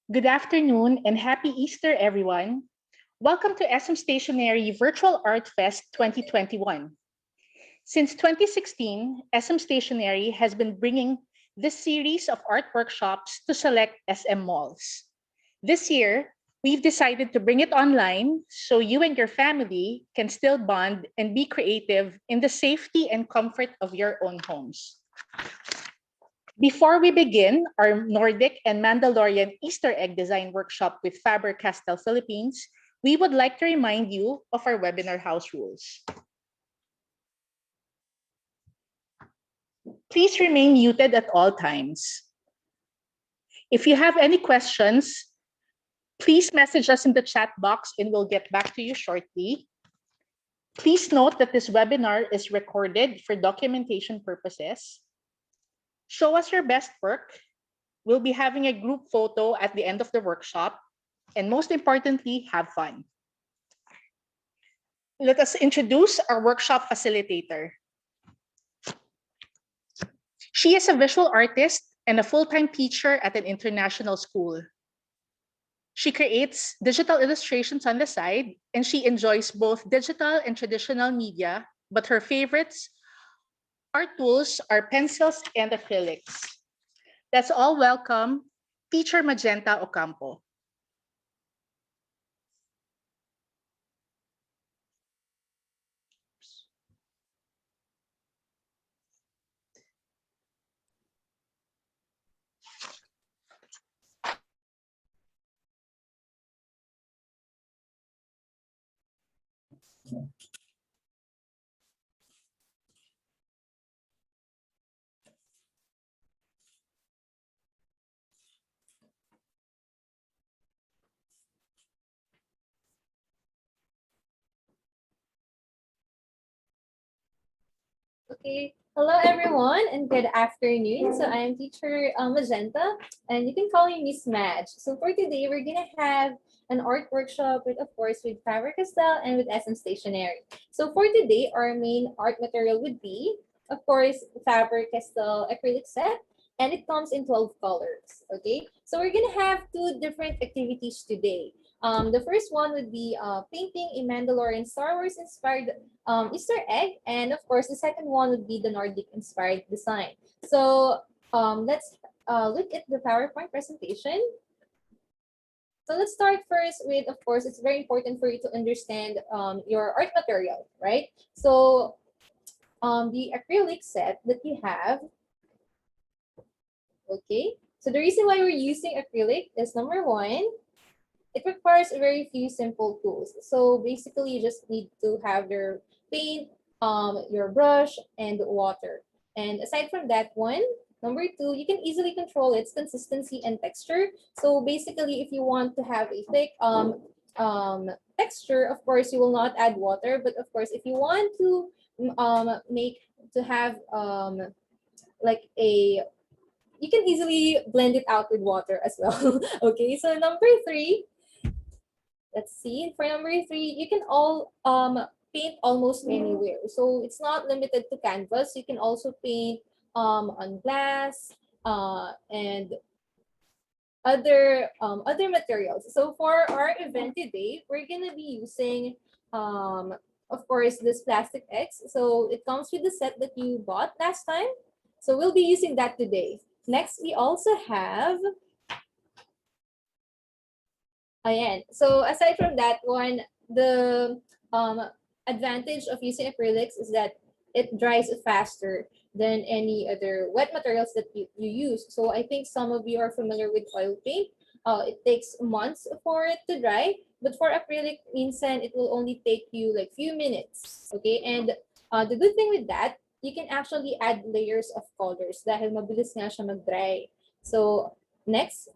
Good afternoon and happy Easter, everyone. Welcome to SM Stationery Virtual Art Fest 2021. Since 2016, SM Stationery has been bringing this series of art workshops to select SM malls. This year, we've decided to bring it online so you and your family can still bond and be creative in the safety and comfort of your own homes. Before we begin our Nordic and Mandalorian Easter egg design workshop with Faber-Castell Philippines, we would like to remind you of our webinar house rules. Please remain muted at all times. If you have any questions, please message us in the chat box and we'll get back to you shortly. Please note that this webinar is recorded for documentation purposes. Show us your best work. We'll be having a group photo at the end of the workshop. And most importantly, have fun. Let us introduce our workshop facilitator. She is a visual artist and a full-time teacher at an international school. She creates digital illustrations on the side, and she enjoys both digital and traditional media, but her favorites art tools are pencils and acrylics. Let's all welcome teacher Majenta Ocampo. Okay, hello everyone and good afternoon. So I am teacher Majenta and you can call me Miss Madge. So for today, we're gonna have an art workshop with, of course, with Faber-Castell and with SM Stationery. So for today, our main art material would be, of course, Faber-Castell acrylic set, and it comes in 12 colors. Okay, so we're gonna have two different activities today. The first one would be painting a Mandalorian Star Wars inspired Easter egg, and of course, the second one would be the Nordic inspired design. So let's look at the PowerPoint presentation. So let's start first with, of course, it's very important for you to understand your art material, right? So the acrylic set that you have, okay? So the reason why we're using acrylic is number one, it requires a very few simple tools. So basically, you just need to have your paint, your brush, and water. And aside from that one, number two, you can easily control its consistency and texture. So basically, if you want to have a thick texture, of course, you will not add water. But of course, if you want to have like a, you can easily blend it out with water as well. Okay, so number three, let's see. For number three, you can all paint almost anywhere. So it's not limited to canvas. You can also paint on glass and other materials. So for our event today, we're gonna be using of course this plastic X. So it comes with the set that you bought last time. So we'll be using that today. Next, we also have, ayan. So aside from that one, the advantage of using acrylics is that it dries faster than any other wet materials that you use. So I think some of you are familiar with oil paint. It takes months for it to dry, but for acrylic, minsan it will only take you like few minutes. Okay, and the good thing with that, you can actually add layers of colors dahil mabilis nga siya mag-dry. So next,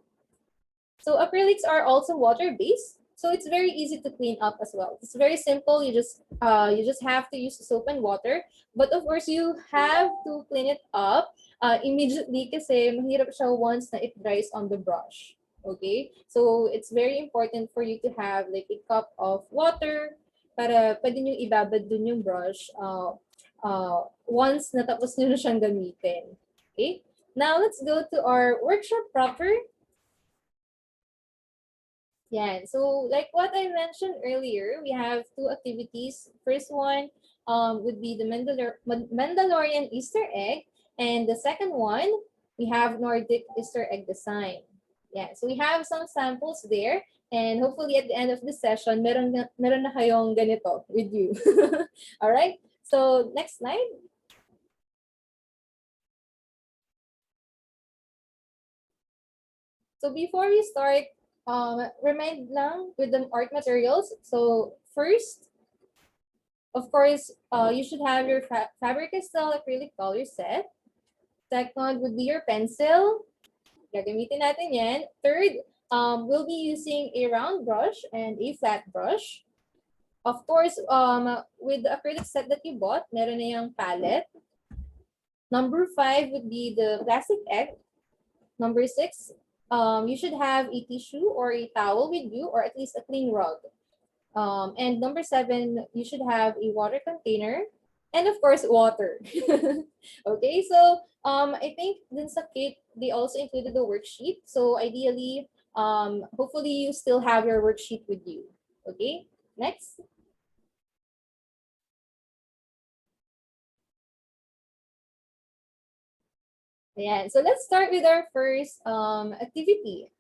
so acrylics are also water-based, so it's very easy to clean up as well. It's very simple. You just have to use soap and water, but of course you have to clean it up immediately kasi mahirap siya once na it dries on the brush. Okay, so it's very important for you to have like a cup of water para pwede nyo ibabad dun yung brush once natapos nyo na siyang gamitin. Okay, now let's go to our workshop proper. Yeah, so like what I mentioned earlier, we have two activities. First one would be the Mandalorian Easter egg, and the second one, we have Nordic Easter egg design. Yeah, so we have some samples there, and hopefully at the end of the session, meron na kayong ganito with you. All right, so next slide. So before we start, remind lang with the art materials. So first, of course, you should have your Faber-Castell acrylic color set. Second would be your pencil. Gagamitin natin yan. Third, we'll be using a round brush and a flat brush. Of course, with the acrylic set that you bought, meron na yung palette. Number 5 would be the plastic egg. Number 6, you should have a tissue or a towel with you, or at least a clean rug. And number 7, you should have a water container, and of course, water. Okay, so I think dun sa kit, they also included the worksheet. So ideally, hopefully you still have your worksheet with you. Okay, next. Yeah, so let's start with our first activity.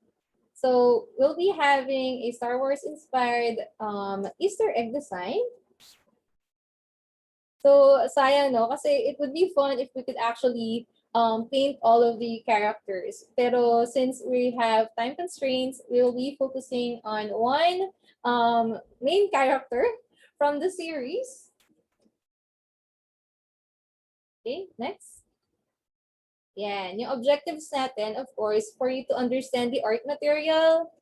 So we'll be having a Star Wars inspired Easter egg design. So sayang no, kasi it would be fun if we could actually paint all of the characters. Pero since we have time constraints, we'll be focusing on one main character from the series. Okay, next. Yeah, yung objectives natin, of course, for you to understand the art material,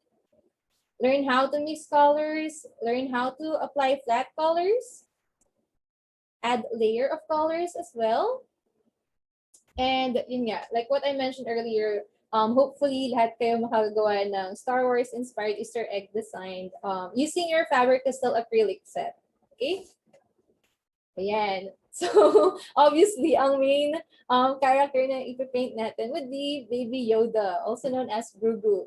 learn how to mix colors, learn how to apply flat colors, add layer of colors as well. And yun nga, like what I mentioned earlier, hopefully lahat kayo makagawa ng Star Wars inspired Easter egg design using your Faber-Castell acrylic set. Okay? Ayan. So, obviously, ang main character na ipipaint natin would be Baby Yoda, also known as Grogu.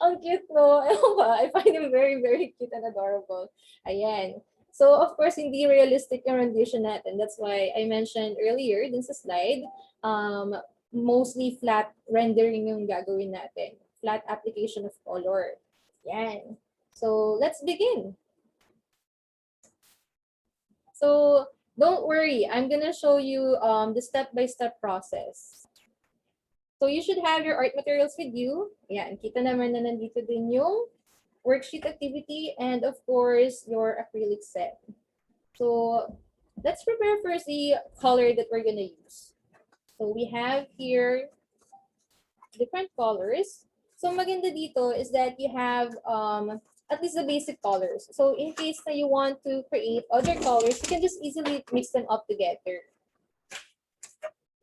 Ang cute, no? Ewan ba? I find him very, very cute and adorable. Ayan. So, of course, hindi realistic yung rendition natin. That's why I mentioned earlier dun sa slide, mostly flat rendering yung gagawin natin. Flat application of color. Yan. So, let's begin. So, don't worry. I'm going to show you the step-by-step process. So, you should have your art materials with you. Yan. Kita naman na nandito din yung worksheet activity, and of course, your acrylic set. So let's prepare first the color that we're gonna use. So we have here different colors. So maganda dito is that you have at least the basic colors. So in case na you want to create other colors, you can just easily mix them up together.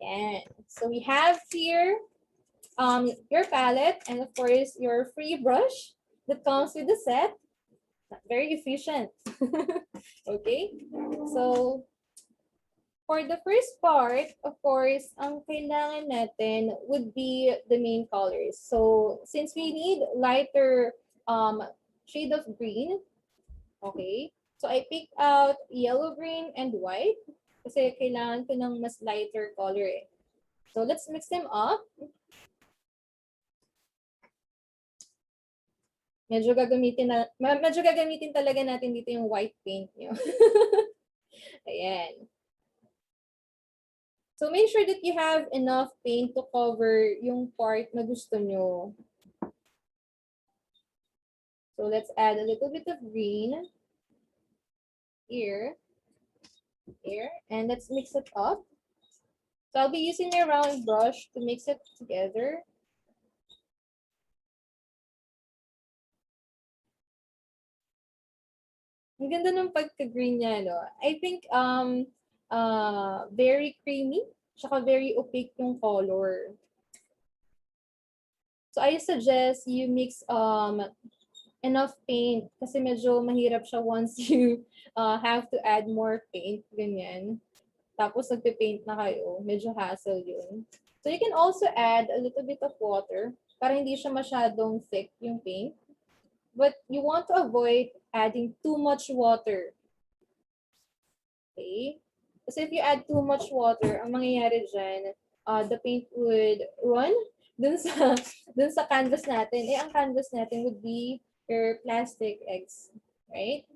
And so we have here your palette, and of course your free brush that comes with the set. Very efficient. Okay, so for the first part, of course, ang kailangan natin would be the main colors. So since we need lighter shade of green, okay, so I picked out yellow, green, and white kasi kailangan ko ng mas lighter color eh. So let's mix them up. Medyo gagamitin talaga natin dito yung white paint nyo. Ayan. So make sure that you have enough paint to cover yung part na gusto nyo. So let's add a little bit of green here, and let's mix it up. So I'll be using my round brush to mix it together. Ang ganda ng pagka-green niya, no? I think very creamy, tsaka very opaque yung color. So I suggest you mix enough paint kasi medyo mahirap siya once you have to add more paint, ganyan. Tapos nagpe-paint na kayo, medyo hassle yun. So you can also add a little bit of water para hindi siya masyadong thick yung paint. but you want to avoid adding too much water. Okay? Kasi if you add too much water, ang mangyayari dyan, the paint would run dun sa, dun sa canvas natin. Eh, ang canvas natin would be your plastic eggs. Right?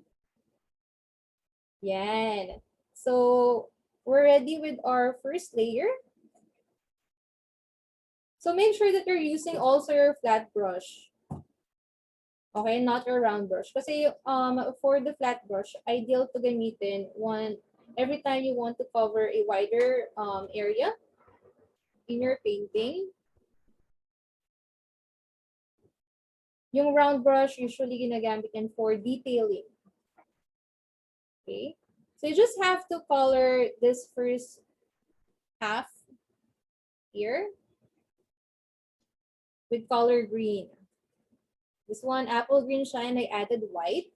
Yan. So, we're ready with our first layer. So, make sure that you're using also your flat brush. Okay, not your round brush. Kasi for the flat brush, ideal to gamitin every time you want to cover a wider area in your painting. Yung round brush, usually ginagamit yan for detailing. Okay? So you just have to color this first half here with color green. This one, apple green shine, I added white.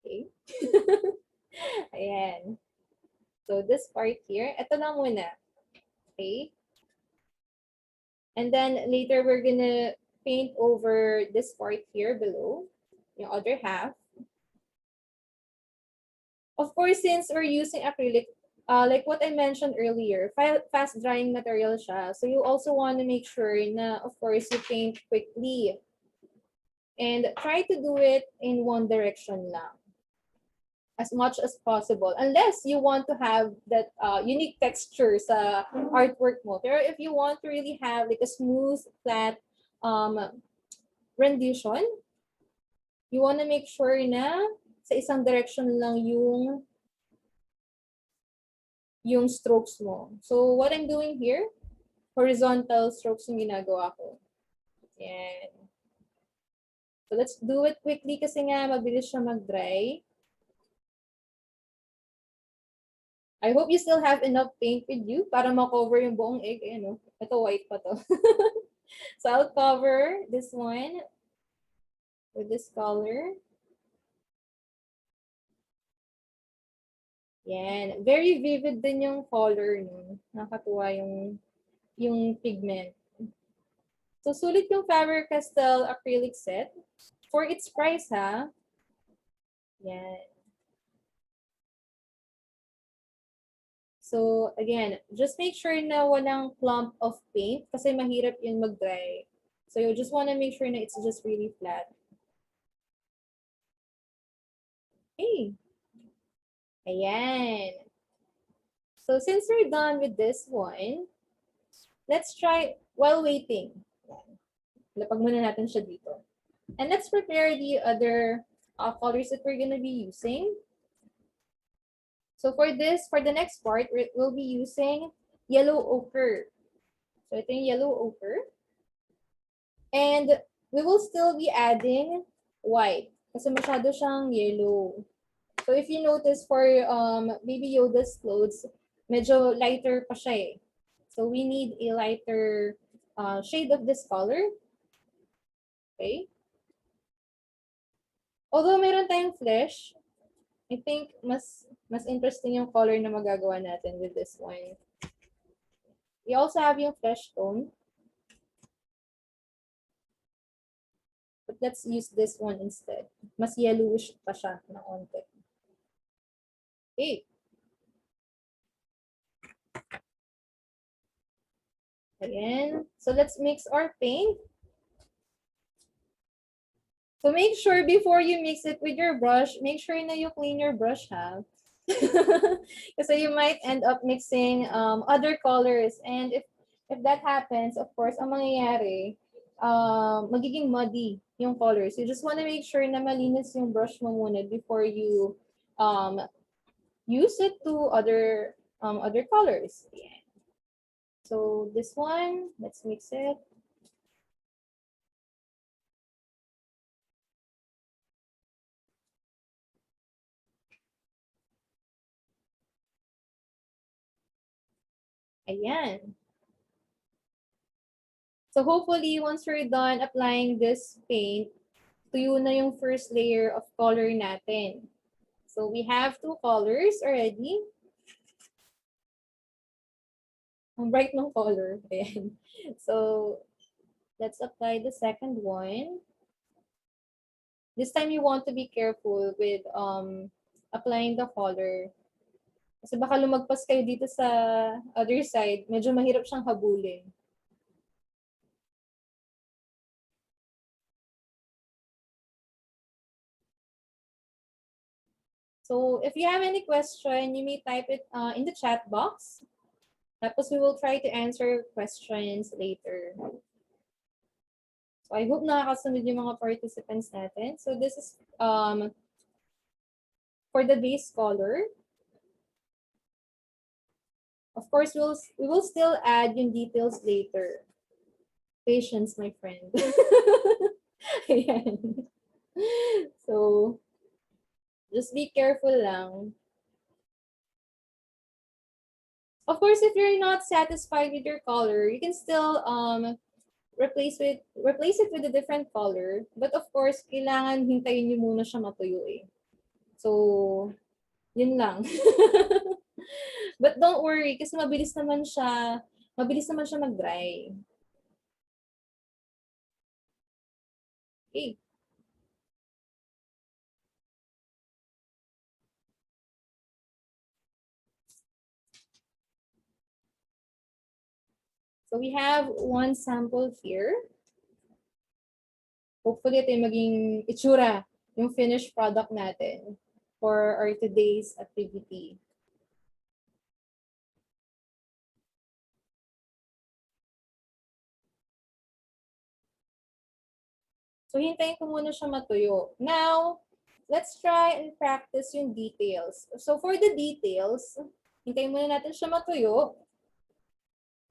Okay. Ayan. So this part here, ito lang muna. Okay. And then later we're gonna paint over this part here below, yung other half. Of course, since we're using acrylic, like what I mentioned earlier, fast drying material siya. So you also want to make sure na, of course, you paint quickly. And try to do it in one direction lang, as much as possible. Unless you want to have that unique texture sa artwork mo. Pero if you want to really have like a smooth, flat rendition, you want to make sure na sa isang direction lang yung strokes mo. So what I'm doing here, horizontal strokes yung ginagawa ko. Yan. So let's do it quickly kasi nga mabilis siya mag-dry. I hope you still have enough paint with you para ma-cover yung buong egg. Ayan, no? Ito white pa to. So I'll cover this one with this color. Yan. Very vivid din yung color, no? Nakatuwa yung pigment. So sulit yung Faber-Castell acrylic set. For its price, ha? Yan. So again, just make sure na walang clump of paint kasi mahirap yun mag-dry. So you just want to make sure na it's just really flat. Okay. Ayan. So since we're done with this one, let's try while waiting. Lapag muna natin siya dito. And let's prepare the other colors that we're gonna be using. So for the next part, we'll be using yellow ochre. So ito yung yellow ochre. And we will still be adding white kasi masyado siyang yellow. So if you notice for Baby Yoda's clothes, medyo lighter pa siya eh. So we need a lighter shade of this color. Okay. Although meron tayong flesh, I think mas interesting yung color na magagawa natin with this one. We also have yung flesh tone. But let's use this one instead. Mas yellowish pa siya na onte. Okay. Again. So let's mix our paint. So make sure before you mix it with your brush, make sure na you clean your brush, ha? Kasi you might end up mixing other colors. And if that happens, of course, ang mangyayari, magiging muddy yung colors. You just want to make sure na malinis yung brush mo muna before you use it to other colors. Yeah. So this one, let's mix it. Ayan. So hopefully, once we're done applying this paint, tuyo na yung first layer of color natin. So we have two colors already. Ang bright ng color. Ayan. So let's apply the second one. This time you want to be careful with applying the color. Kasi baka lumagpas kayo dito sa other side, medyo mahirap siyang habulin. So if you have any question, you may type it in the chat box. Tapos we will try to answer questions later. So I hope nakakasunod yung mga participants natin. So this is for the base color. Of course, we will still add yung details later. Patience, my friend. Ayan. So, just be careful lang. Of course, if you're not satisfied with your color, you can still replace it with a different color. But of course, kailangan hintayin niyo muna siya matuyo eh. So, yun lang. But don't worry, kasi mabilis naman siya mag-dry. Okay. So we have one sample here. Hopefully ito yung maging itsura, yung finished product natin for our today's activity. So hintayin ko muna siya matuyo. Now, let's try and practice yung details. So for the details, hintayin muna natin siya matuyo.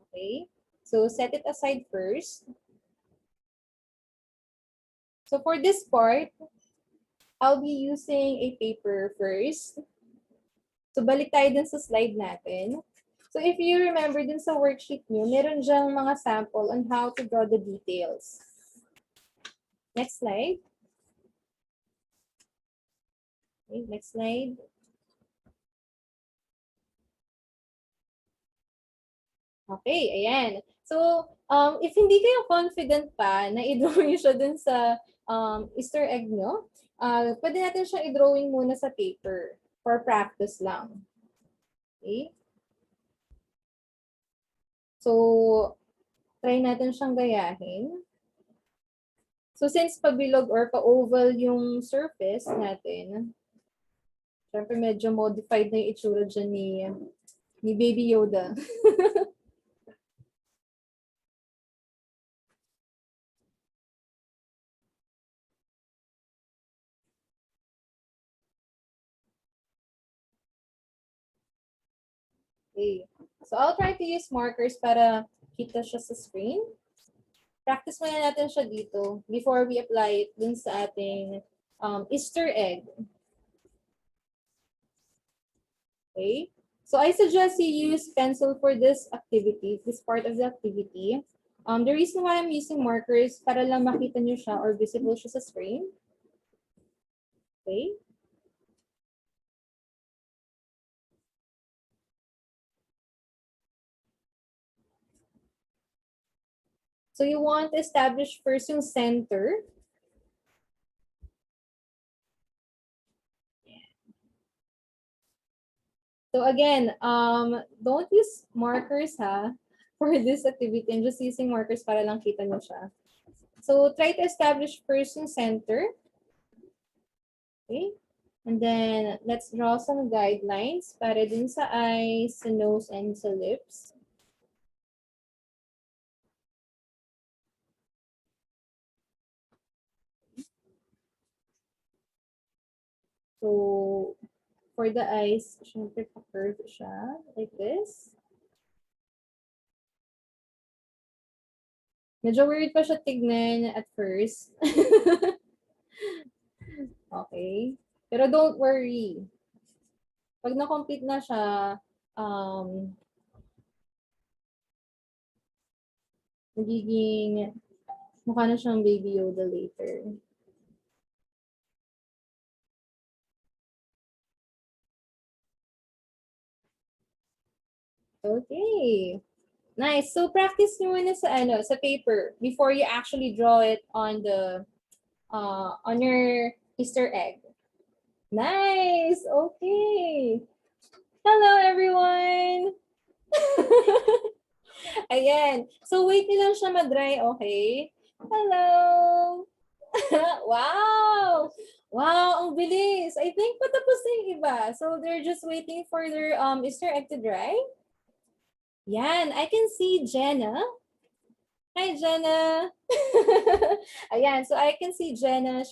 Okay? So set it aside first. So for this part, I'll be using a paper first. So balik tayo dun sa slide natin. So if you remember dun sa worksheet nyo, meron dyang mga sample on how to draw the details. Next slide. Okay, next slide. Okay, ayan. So, if hindi kayo confident pa na i-draw nyo siya dun sa Easter egg nyo, pwede natin siya i-drawing muna sa paper for practice lang. Okay? So, try natin siyang gayahin. So, since pabilog or pa-oval yung surface natin, syempre medyo modified na yung itsura dyan ni Baby Yoda. Okay. So, I'll try to use markers para kita siya sa screen. Practice muna natin siya dito before we apply it dun sa ating Easter egg. Okay? So, I suggest you use pencil for this activity, this part of the activity. The reason why I'm using markers para lang makita nyo siya or visible siya sa screen. Okay? So you want to establish first yung center. So again, don't use markers for this activity. I'm just using markers para lang kita nyo siya. So try to establish first yung center. Okay? And then let's draw some guidelines para din sa eyes, sa nose, and sa lips. So, for the eyes, syempre pa-curve siya, like this. Medyo weird pa siya tignan at first. Okay. Pero don't worry. Pag na-complete na siya, magiging mukha na siyang Baby Yoda later. Okay. Nice. So practice nyo muna sa paper before you actually draw it on the on your Easter egg. Nice. Okay. Hello, everyone. Ayan. So, wait nyo lang siya mag-dry, okay? Hello. Wow. Wow, ang bilis. I think patapos na yung iba. So, they're just waiting for their Easter egg to dry. Yan. I can see Jenna. Hi, Jenna. Ayan. So, I can see Jenna.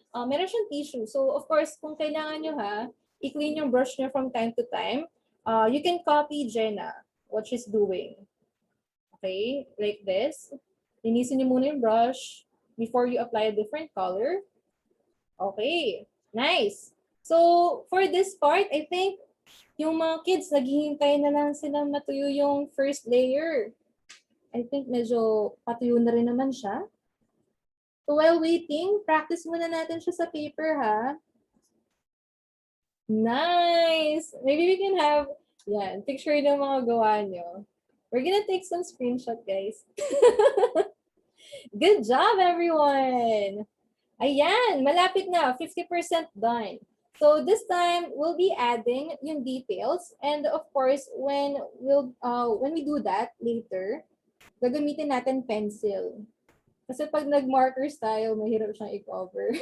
Meron siyang tissue. So, of course, kung kailangan nyo i-clean yung brush nyo from time to time, you can copy Jenna, what she's doing. Okay, like this. Linisin niyo muna yung brush before you apply a different color. Okay, nice. So, for this part, I think yung mga kids, naghihintay na lang silang matuyo yung first layer. I think medyo patuyo na rin naman siya. So, while waiting, practice muna natin siya sa paper, ha? Nice! Maybe we can have, yan, picture ng mga gawa nyo. We're gonna take some screenshot, guys. Good job, everyone! Ayan, malapit na, 50% done. So this time, we'll be adding yung details. And of course, when we do that later, gagamitin natin pencil. Kasi pag nag-markers tayo, mahirap siyang i-cover.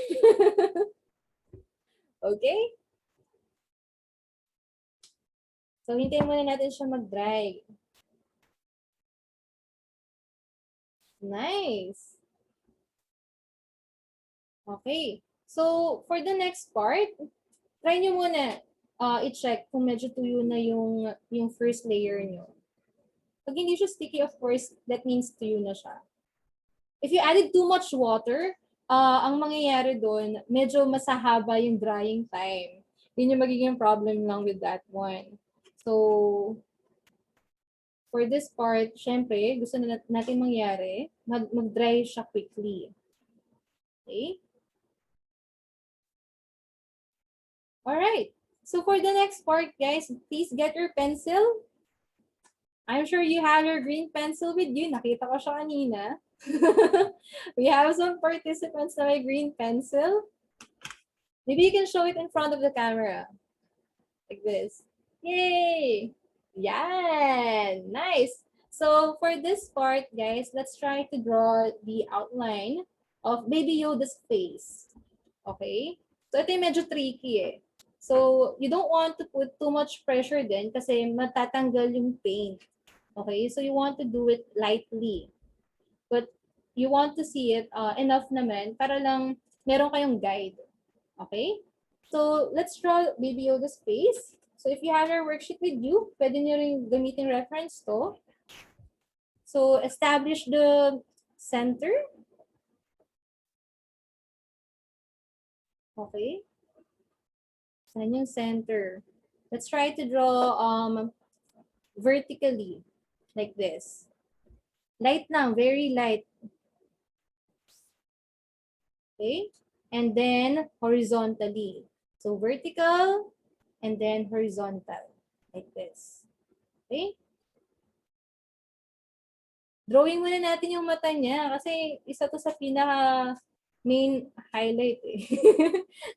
Okay? So, hintayin muna natin siya mag-dry. Nice. Okay. So, for the next part, try nyo muna i-check kung medyo tuyo na yung first layer nyo. Pag hindi siya sticky, of course, that means tuyo na siya. If you added too much water, ang mangyayari doon, medyo masahaba yung drying time. Yun yung magiging problem lang with that one. So, for this part, syempre, gusto na natin mangyari, mag-dry siya quickly. Okay? Alright. So for the next part, guys, please get your pencil. I'm sure you have your green pencil with you. Nakita ko siya kanina. We have some participants na may green pencil. Maybe you can show it in front of the camera. Like this. Yay! Yan! Nice! So for this part, guys, let's try to draw the outline of Baby Yoda's face. Okay? So ito yung medyo tricky eh. So you don't want to put too much pressure din kasi matatanggal yung paint. Okay? So you want to do it lightly. But you want to see it enough naman para lang meron kayong guide. Okay? So let's draw Baby Yoda's face. So if you have your worksheet with you, pwede nyo rin gamitin reference to. So establish the center. Okay. Saan yung center? Let's try to draw vertically, like this. Light lang, very light. Okay? And then horizontally. So vertical, and then horizontal, like this. Okay? Drawing muna natin yung mata niya kasi isa to sa pinaka main highlight eh.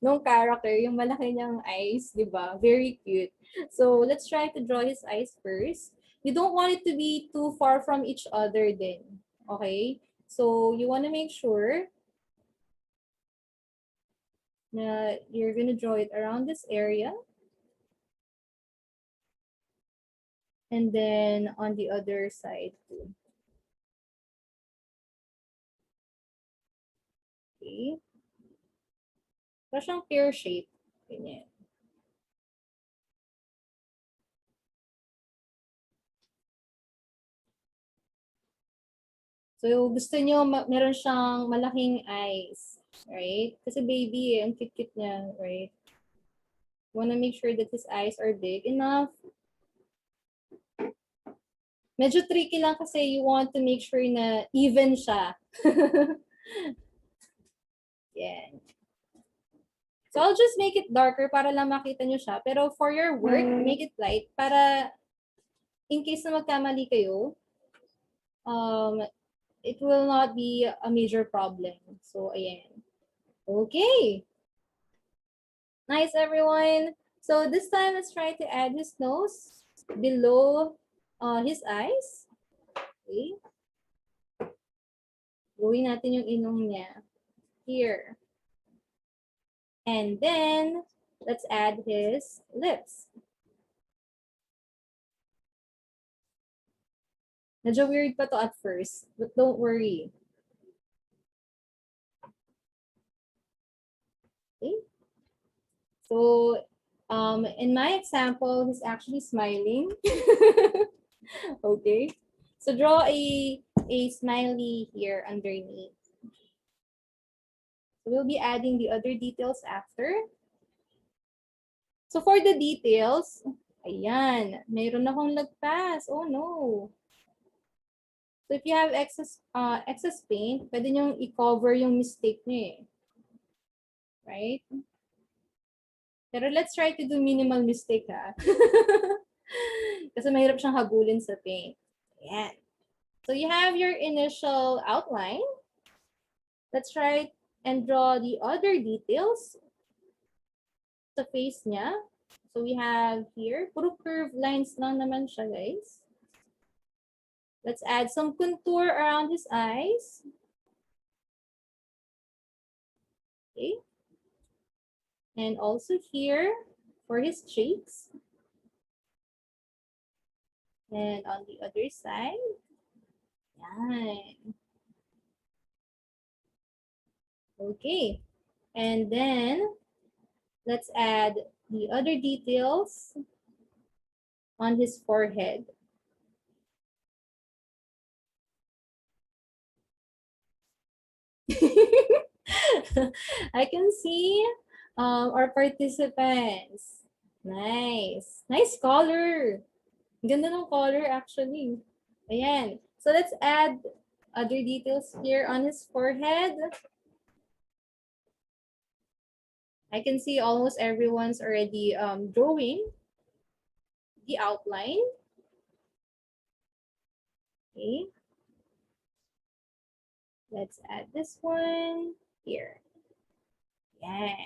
Nung character, yung malaki niyang eyes, di ba? Very cute. So, let's try to draw his eyes first. You don't want it to be too far from each other then. Okay? So, you want to make sure na you're gonna draw it around this area. And then, on the other side too. Okay? Para siyang pear shape. Ganyan. So, gusto nyo, meron siyang malaking eyes. Right? Kasi baby ang cute-cute niya. Right? Wanna make sure that his eyes are big enough. Medyo tricky lang kasi you want to make sure na even siya. Yan. So, I'll just make it darker para lang makita nyo siya. Pero for your work, make it light para in case na magkamali kayo, it will not be a major problem. So, ayan. Okay. Nice, everyone. So this time, let's try to add his nose below his eyes. Okay. Gawin natin yung ilong niya. Here. And then, let's add his lips. Medyo weird pa to at first, but don't worry. Okay. So, in my example, he's actually smiling. Okay. So draw a smiley here underneath. So we'll be adding the other details after. So for the details, ayan, mayroon akong lagpas. Oh no. So if you have excess paint, pwede nyo i-cover yung mistake nyo eh. Right? Pero let's try to do minimal mistake ha. Kasi mahirap siyang habulin sa paint. Ayan. So you have your initial outline. Let's try and draw the other details sa face niya. So we have here, puro curved lines lang naman siya, guys. Let's add some contour around his eyes. Okay. And also here for his cheeks. And on the other side. Yan. Okay. And then let's add the other details on his forehead. I can see our participants. Nice. Nice color. Ganda ng color actually. Ayan. So let's add other details here on his forehead. I can see almost everyone's already drawing the outline. Okay. Let's add this one here. Yeah.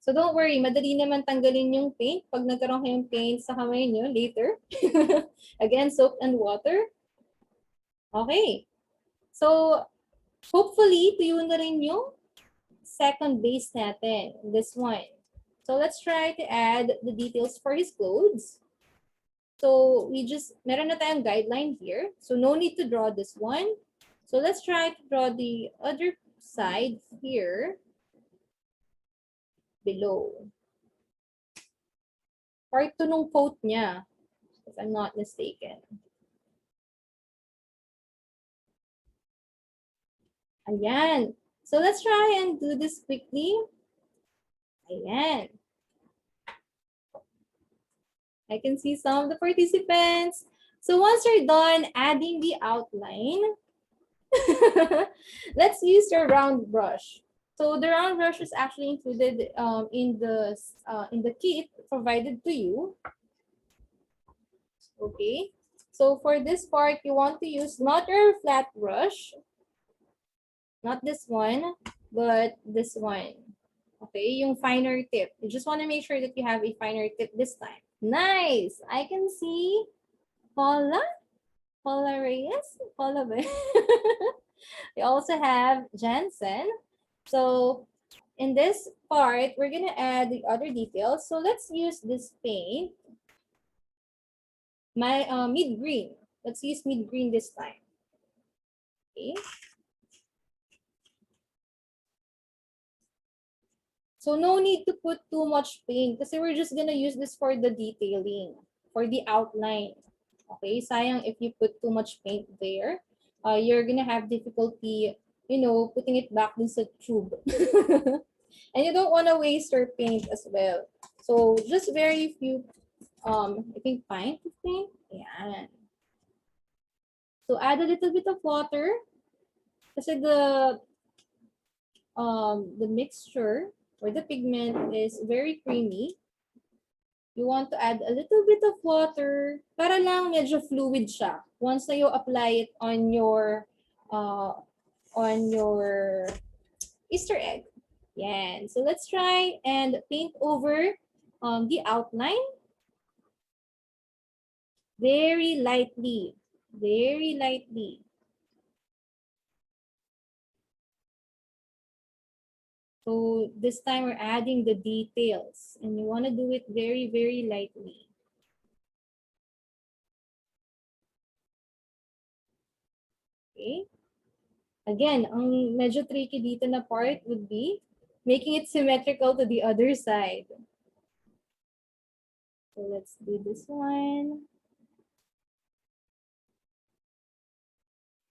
So don't worry, madali naman tanggalin yung paint pag nagkaroon kayong paint sa kamay nyo later. Again, soap and water. Okay. So hopefully, tuyo na rin yung second base natin, this one. So let's try to add the details for his clothes. So meron na tayong guideline here. So no need to draw this one. So let's try to draw the other side here below. Part 2 nung coat niya, if I'm not mistaken. Ayan. So let's try and do this quickly. Ayan. I can see some of the participants. So once you're done adding the outline, let's use your round brush. So the round brush is actually included in the kit provided to you. Okay. So for this part, you want to use not your flat brush, not this one, but this one. Okay, yung finer tip. You just want to make sure that you have a finer tip this time. Nice! I can see Paula Reyes, Paula ba? We also have Jensen. So in this part, we're gonna add the other details. So let's use this paint. My mid-green. Let's use mid-green this time. Okay. So no need to put too much paint kasi we're just gonna use this for the detailing, for the outline. Okay, sayang if you put too much paint there, you're gonna have difficulty, putting it back in the tube. And you don't want to waste your paint as well. So just very few, I think pint of paint. Yeah. So add a little bit of water kasi the mixture or the pigment is very creamy. You want to add a little bit of water para lang medyo fluid siya once na you apply it on your on your Easter egg. Yan. So let's try and paint over the outline very lightly. Very lightly. So this time we're adding the details and you want to do it very, very lightly. Okay. Again, ang medyo tricky dito na part would be making it symmetrical to the other side. So let's do this one.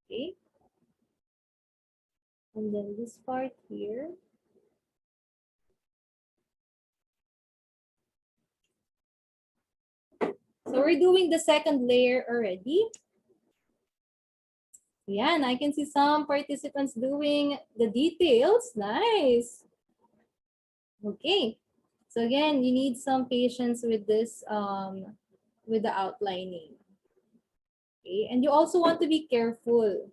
Okay. And then this part here. So we're doing the second layer already. Yan, I can see some participants doing the details. Nice. Okay. So again, you need some patience with this, with the outlining. Okay, and you also want to be careful.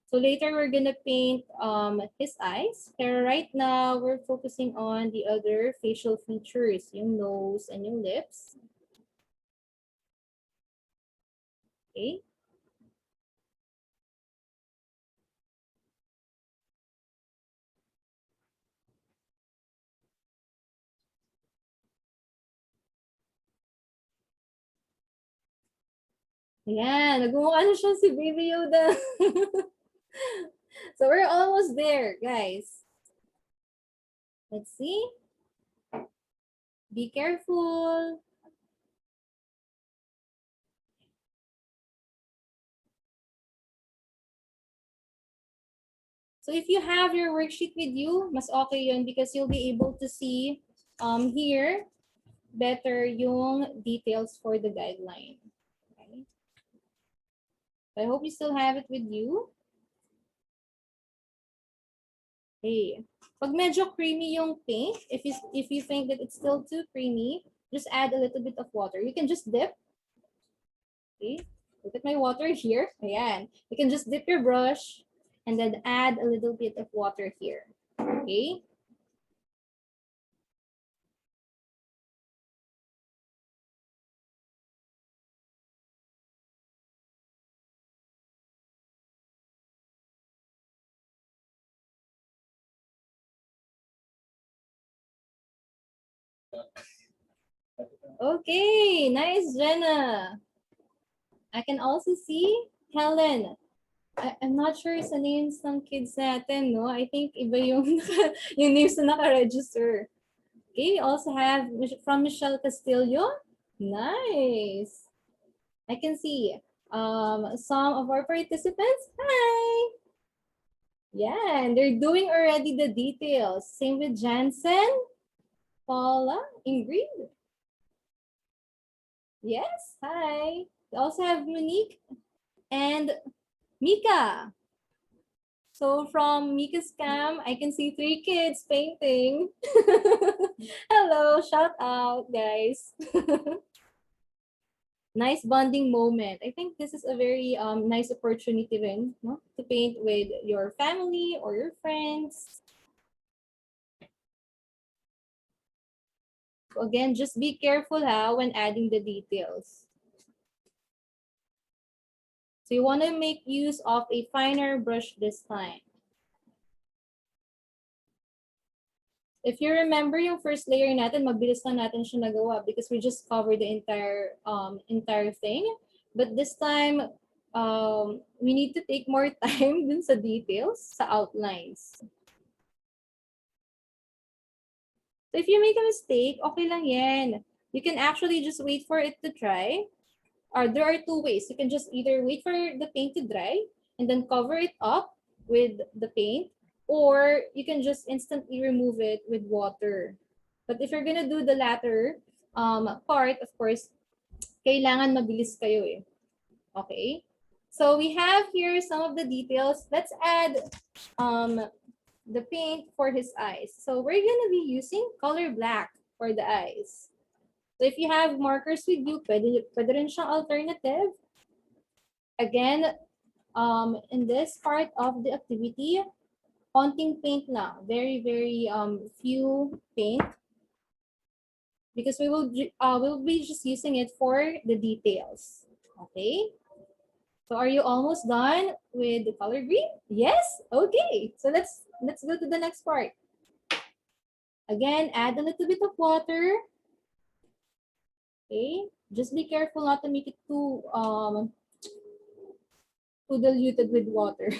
So later we're gonna paint his eyes. Pero right now we're focusing on the other facial features, yung nose and yung lips. Okay. Ayan, nagmumukha na siya si Baby Yoda. So we're almost there, guys. Let's see. Be careful. So if you have your worksheet with you, mas okay yun because you'll be able to see here better yung details for the guideline. Okay. So I hope you still have it with you. Okay. Pag medyo creamy yung paint, if you think that it's still too creamy, just add a little bit of water. You can just dip. Okay. Look at my water here. Ayan. You can just dip your brush and then add a little bit of water here. Okay. Okay, nice, Jenna. I can also see Helen. I'm not sure sa names ng kids natin, no? I think iba yung, yung names na naka-register. Okay, also have from Michelle Castillo. Nice. I can see some of our participants. Hi. Yeah, and they're doing already the details. Same with Jansen, Paula, Ingrid. Yes, hi. We also have Monique and Mika. So from Mika's cam, I can see 3 kids painting. Hello, shout out, guys. Nice bonding moment. I think this is a very nice opportunity rin, no? To paint with your family or your friends. So again, just be careful when adding the details. So you want to make use of a finer brush this time. If you remember yung first layer natin, mabilis na natin siya nagawa because we just covered the entire thing. But this time, we need to take more time dun sa details, sa outlines. So if you make a mistake, okay lang yan. You can actually just wait for it to dry. Or there are 2 ways. You can just either wait for the paint to dry and then cover it up with the paint, or you can just instantly remove it with water. But if you're gonna do the latter part, of course, kailangan mabilis kayo eh. Okay? So we have here some of the details. Let's add the paint for his eyes. So we're gonna be using color black for the eyes. So if you have markers with you, pwede rin siyang alternative. Again, in this part of the activity, onting paint na. Very, very few paint because we'll be just using it for the details. Okay. So are you almost done with the color green? Yes? Okay. So let's go to the next part. Again, add a little bit of water. Okay. Just be careful not to make it too diluted with water.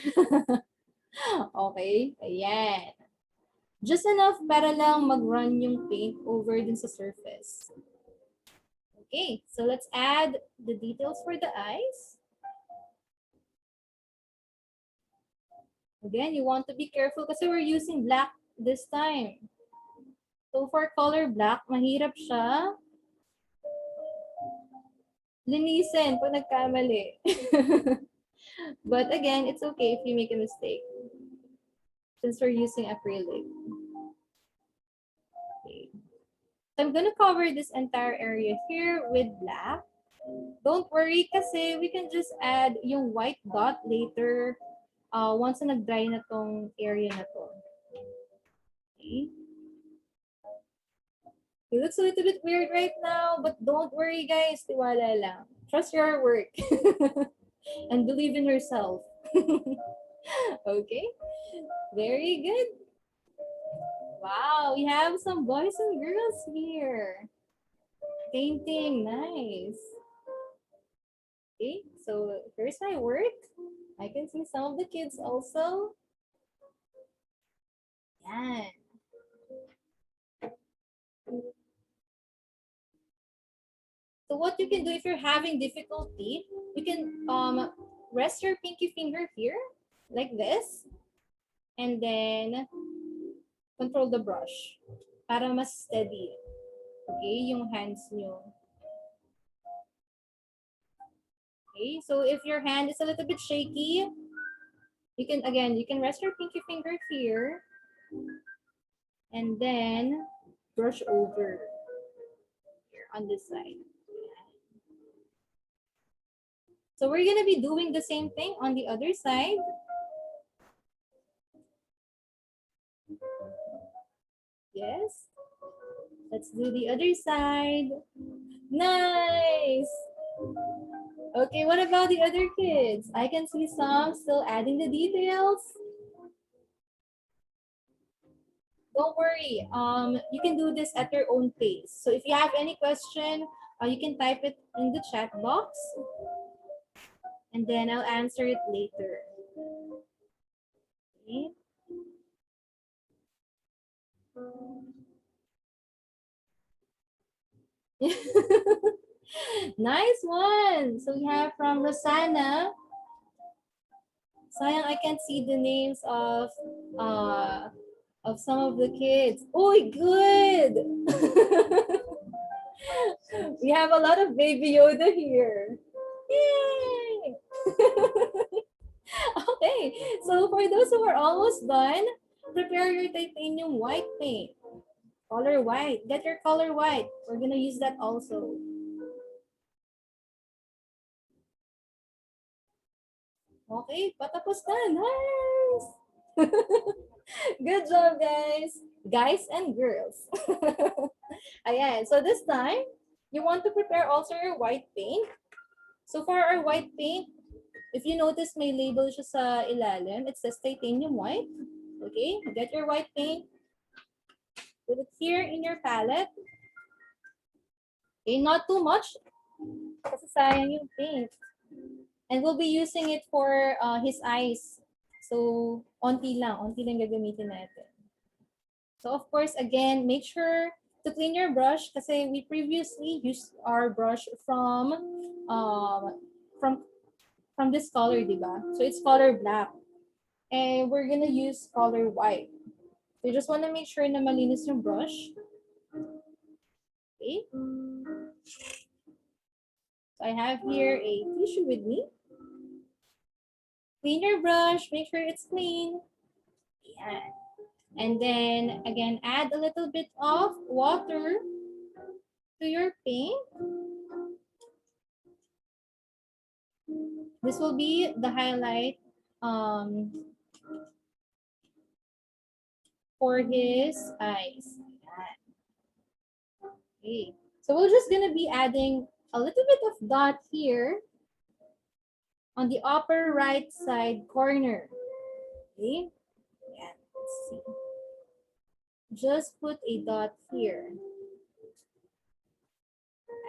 Okay. Ayan. Just enough para lang mag-run yung paint over dun sa surface. Okay. So let's add the details for the eyes. Again, you want to be careful kasi we're using black this time. So for color black, mahirap siya linisin pag nagkamali. But again, it's okay if you make a mistake since we're using acrylic. Okay. So I'm gonna cover this entire area here with black. Don't worry kasi we can just add yung white dot later once na nag-dry na tong area na to. Okay. It looks a little bit weird right now, but don't worry guys, tiwala lang. Trust your work and believe in yourself. Okay, very good. Wow, we have some boys and girls here. Painting, nice. Okay, so here's my work. I can see some of the kids also. Yan. So what you can do if you're having difficulty, you can rest your pinky finger here, like this, and then control the brush para mas steady. Okay, yung hands nyo. Okay, so if your hand is a little bit shaky, you can rest your pinky finger here, and then brush over here on this side. So we're gonna be doing the same thing on the other side. Yes. Let's do the other side. Nice. Okay, what about the other kids? I can see some still adding the details. Don't worry. You can do this at your own pace. So if you have any question, you can type it in the chat box. And then I'll answer it later. Okay. Nice one. So we have from Rosanna. Sayang I can't see the names of some of the kids. Oh, good. We have a lot of Baby Yoda here. Yay! Okay, so for those who are almost done, prepare your titanium white paint. Color white. Get your color white. We're gonna use that also. Okay, patapos na. Nice! Good job, guys. Guys and girls. Ayan, so this time, you want to prepare also your white paint. So for our white paint, if you notice may label siya sa ilalim, it says titanium white. Okay, get your white paint. Put it here in your palette. Okay, not too much. Kasi sayang yung paint. And we'll be using it for his eyes. So, onti lang gagamitin natin. So, of course, again, make sure to clean your brush kasi we previously used our brush from this color, diba? So, it's color black. And we're gonna use color white. So, you just wanna make sure na malinis yung brush. Okay. So, I have here a tissue with me. Clean your brush, make sure it's clean. Yeah. And then again, add a little bit of water to your paint. This will be the highlight um, for his eyes. Okay. So we're just gonna be adding a little bit of dot here on the upper right side corner. Okay. Yeah, let's see. Just put a dot here.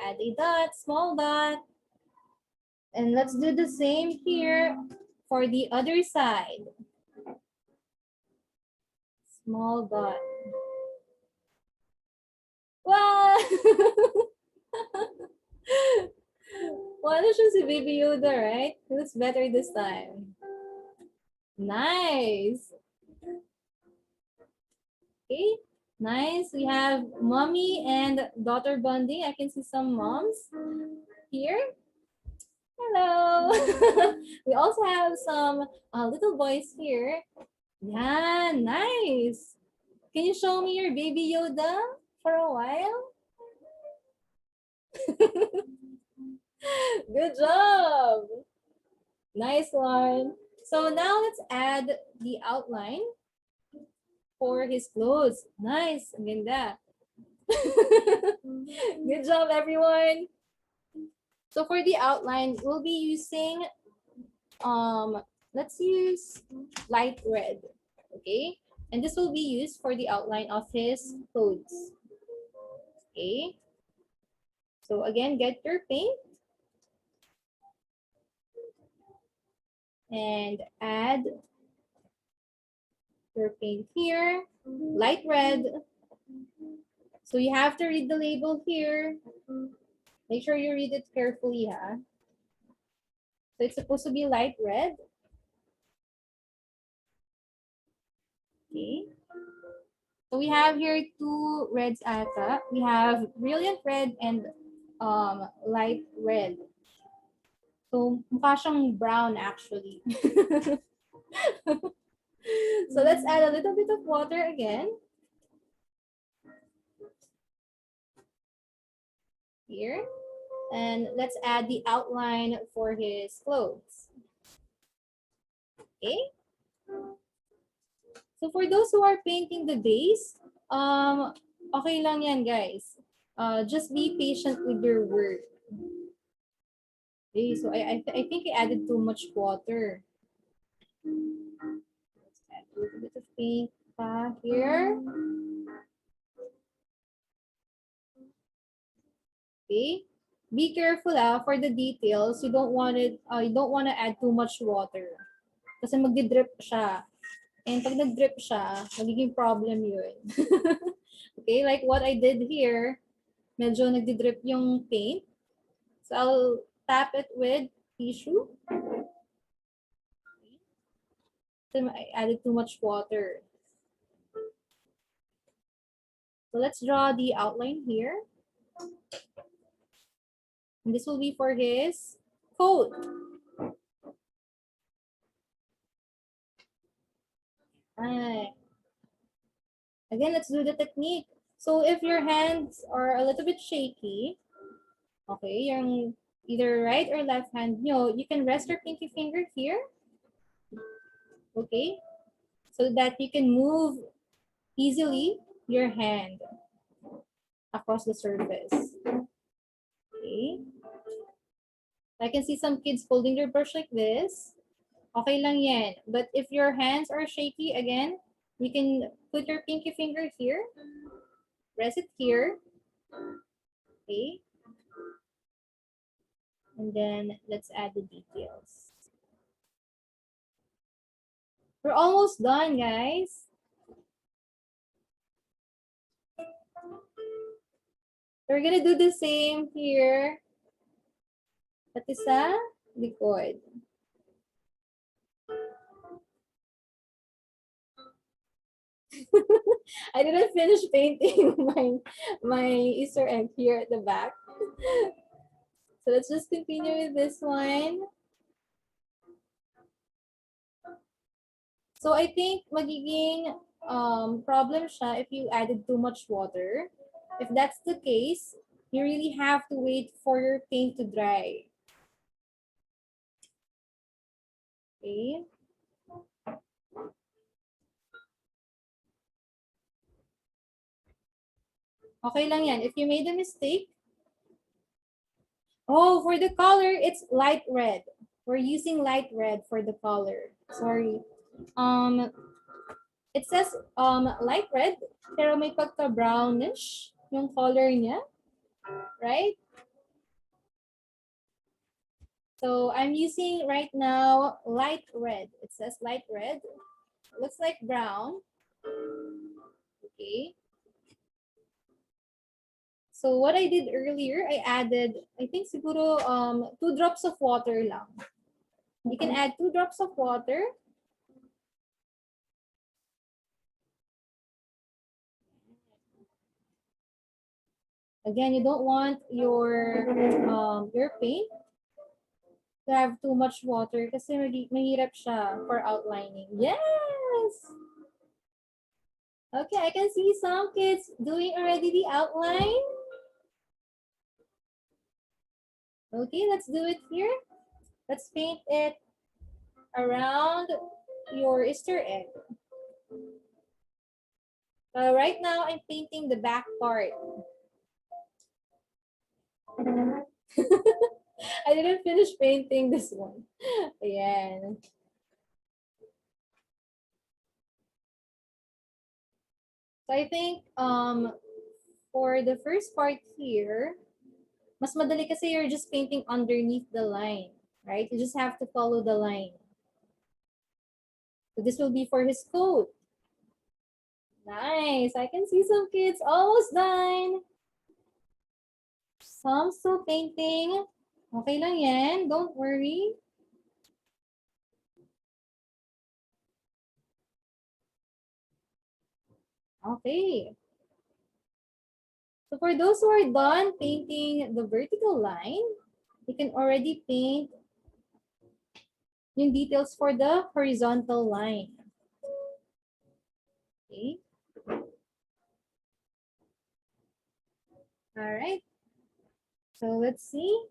Add a dot, small dot. And let's do the same here for the other side. Small dot. Wow! Wala siya si Baby Yoda, right? It looks better this time. Nice. Okay, nice. We have mommy and daughter bonding. I can see some moms here. Hello. We also have some little boys here. Yeah, nice. Can you show me your Baby Yoda for a while? Good job. Nice one. So now let's add the outline for his clothes. Nice. Ang ganda. Good job, everyone. So for the outline, we'll be using, let's use light red, okay? And this will be used for the outline of his clothes, okay? So again, get your paint and add your paint here, light red. So you have to read the label here. Make sure you read it carefully, huh? So it's supposed to be light red. Okay. So we have here two reds ata. We have brilliant red and light red. So mukha siyang brown actually. So let's add a little bit of water again. Here. And let's add the outline for his clothes. Okay. So for those who are painting the base, okay lang yan, guys. Just be patient with your work. Okay, so I think I added too much water. Let's add a little bit of paint here. Okay. Be careful for the details. You don't want it. You don't want to add too much water. Kasi magdi-drip siya. And pag nag-drip siya, magiging problem yun. Okay, like what I did here, medyo nagdi-drip yung paint. So I'll tap it with tissue. So I added too much water. So let's draw the outline here. And this will be for his coat. Alright. Again, let's do the technique. So if your hands are a little bit shaky, okay, yung either right or left hand nyo, you can rest your pinky finger here, okay, so that you can move easily your hand across the surface. Okay. I can see some kids holding their brush like this. Okay lang yan. But if your hands are shaky, again, you can put your pinky finger here, press it here, okay, and then let's add the details. We're almost done, guys. We're gonna do the same here. Pati sa likod. I didn't finish painting my Easter egg here at the back. So let's just continue with this one. So I think magiging problem siya if you added too much water. If that's the case, you really have to wait for your paint to dry. Okay. Okay lang yan. If you made a mistake, oh, for the color, it's light red. We're using light red for the color. Sorry. Um, it says light red, pero may pagka brownish yung color niya, right? So I'm using right now light red. It says light red. It looks like brown. Okay. So what I did earlier, I added, I think siguro 2 drops of water lang. You can add 2 drops of water. Again, you don't want your paint to have too much water kasi mahirap siya for outlining. Yes! Okay, I can see some kids doing already the outline. Okay, let's do it here. Let's paint it around your Easter egg. Right now, I'm painting the back part. I didn't finish painting this one. Ayan. So I think for the first part here, mas madali kasi you're just painting underneath the line, right? You just have to follow the line. So this will be for his coat. Nice. I can see some kids almost done. Some still painting. Okay lang yan. Don't worry. Okay. So for those who are done painting the vertical line, you can already paint yung details for the horizontal line. Okay. All right. So let's see.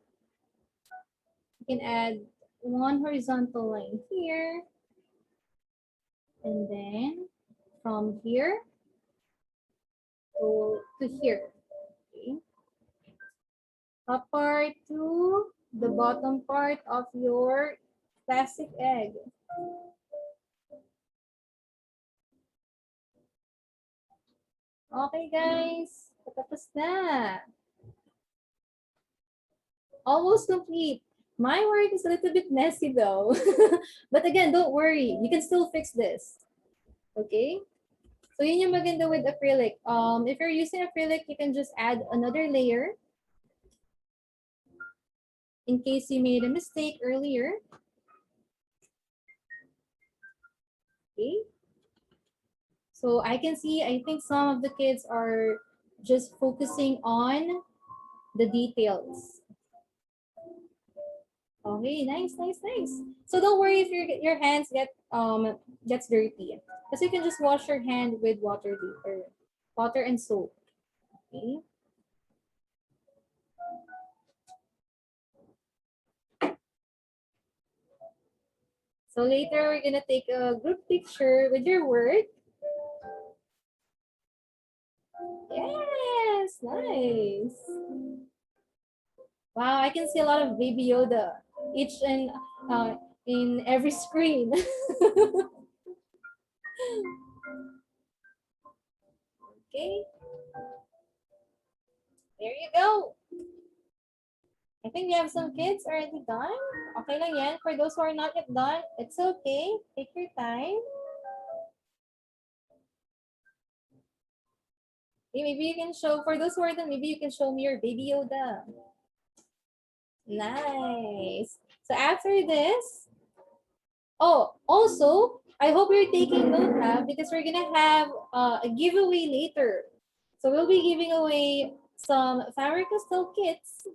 You can add 1 horizontal line here. And then from here to here. Okay. Top part to the bottom part of your plastic egg. Okay, guys. Patapos na. Almost complete. My work is a little bit messy though. But again, don't worry. You can still fix this. Okay? So yun yung maganda with acrylic. If you're using acrylic, you can just add another layer in case you made a mistake earlier. Okay? So I can see, I think some of the kids are just focusing on the details. Okay, nice, nice, nice. So don't worry if your hands gets dirty. Because you can just wash your hand with water and soap. Okay. So later we're gonna take a group picture with your work. Yes, nice. Wow, I can see a lot of Baby Yoda, each and in every screen. Okay. There you go. I think we have some kids already done. Okay lang yan. For those who are not yet done, it's okay. Take your time. Okay, maybe you can show, for those who are done, maybe you can show me your Baby Yoda. Nice. So after this, oh, also, I hope you're taking note, because we're gonna have a giveaway later. So we'll be giving away some Faber-Castell kits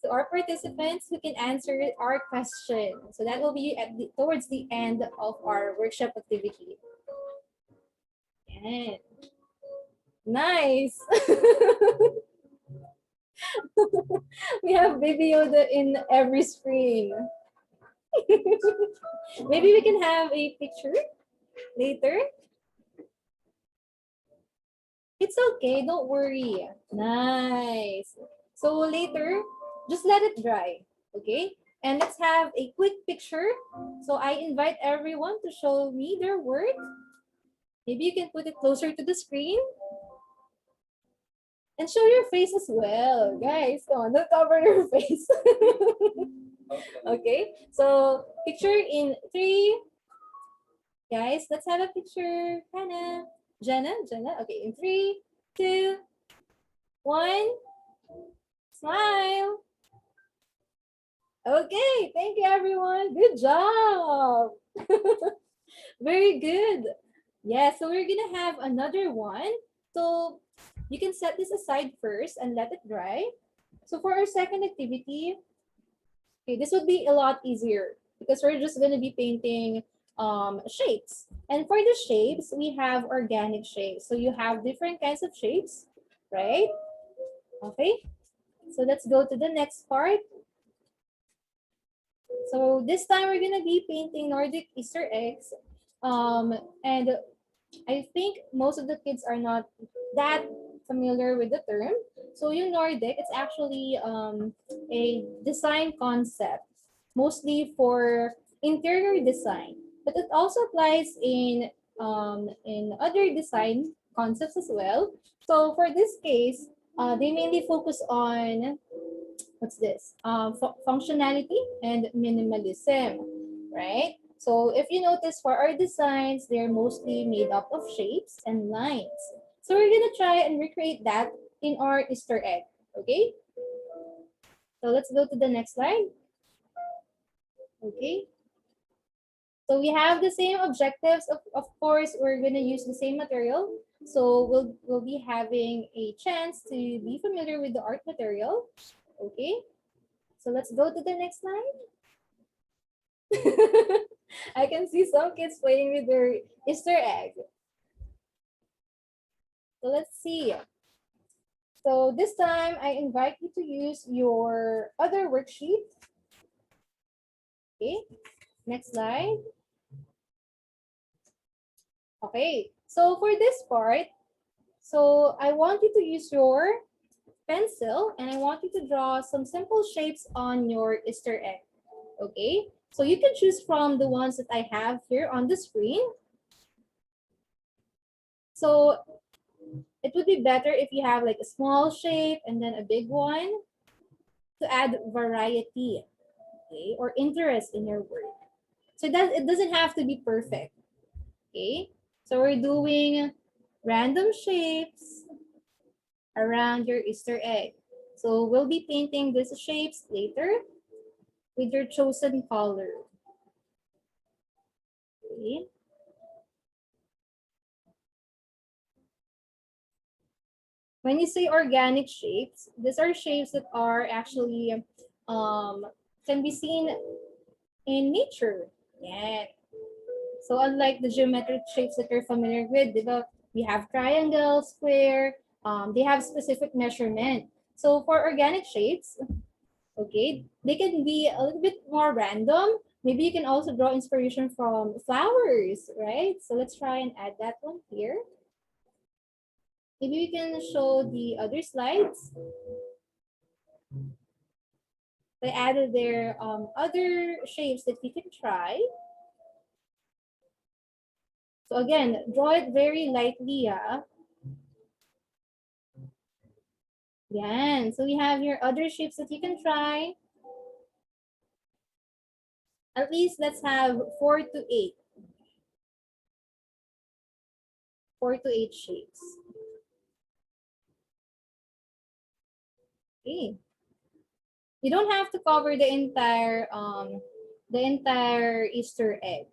to our participants who can answer our question. So that will be towards the end of our workshop activity. And nice. We have Baby Yoda in every screen. Maybe we can have a picture later. It's okay, don't worry. Nice. So later, just let it dry, okay? And let's have a quick picture. So I invite everyone to show me their work. Maybe you can put it closer to the screen. And show your face as well. Guys, come on, don't cover your face. Okay, so picture in 3. Guys, let's have a picture. Hannah, Jenna. Okay, in 3, 2, 1. Smile. Okay, thank you everyone. Good job. Very good. Yeah, so we're gonna have another one. So you can set this aside first and let it dry. So for our second activity, okay, this would be a lot easier because we're just gonna be painting shapes. And for the shapes, we have organic shapes. So you have different kinds of shapes, right? Okay, so let's go to the next part. So this time we're gonna be painting Nordic Easter eggs. And I think most of the kids are not that familiar with the term. So yung Nordic, it's actually a design concept, mostly for interior design, but it also applies in other design concepts as well. So for this case, they mainly focus on what's this? Functionality and minimalism, right? So if you notice for our designs, they're mostly made up of shapes and lines. So we're gonna try and recreate that in our Easter egg, okay? So let's go to the next slide. Okay. So we have the same objectives. Of course, we're gonna use the same material. So we'll be having a chance to be familiar with the art material. Okay. So let's go to the next slide. I can see some kids playing with their Easter egg. So let's see. So this time I invite you to use your other worksheet. Okay, next slide. Okay, so for this part, so I want you to use your pencil and I want you to draw some simple shapes on your Easter egg. Okay, so you can choose from the ones that I have here on the screen. So it would be better if you have like a small shape and then a big one to add variety, okay, or interest in your work. So it doesn't have to be perfect, okay? So we're doing random shapes around your Easter egg. So we'll be painting these shapes later with your chosen color. Okay. When you say organic shapes, these are shapes that are actually can be seen in nature. Yeah. So unlike the geometric shapes that you're familiar with, we have triangle, square, they have specific measurement. So for organic shapes, okay, they can be a little bit more random. Maybe you can also draw inspiration from flowers, right? So let's try and add that one here. Maybe we can show the other slides. They added their other shapes that you can try. So again, draw it very lightly. Yan. So we have your other shapes that you can try. At least let's have 4 to 8. 4 to 8 shapes. Okay. You don't have to cover the entire Easter egg.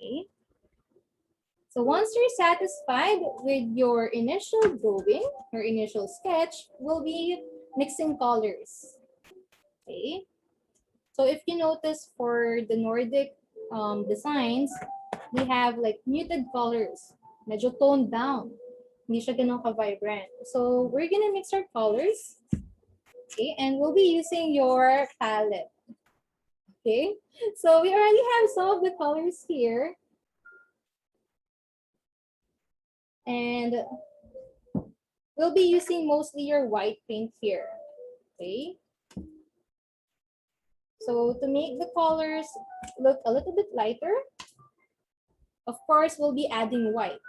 Okay. So once you're satisfied with your initial drawing, your initial sketch, we'll be mixing colors. Okay. So if you notice for the Nordic designs, we have like muted colors, medyo toned down. Hindi siya ganun ka-vibrant. So we're gonna mix our colors. Okay, and we'll be using your palette. Okay, so we already have some of the colors here. And we'll be using mostly your white paint here. Okay. So to make the colors look a little bit lighter, of course, we'll be adding white.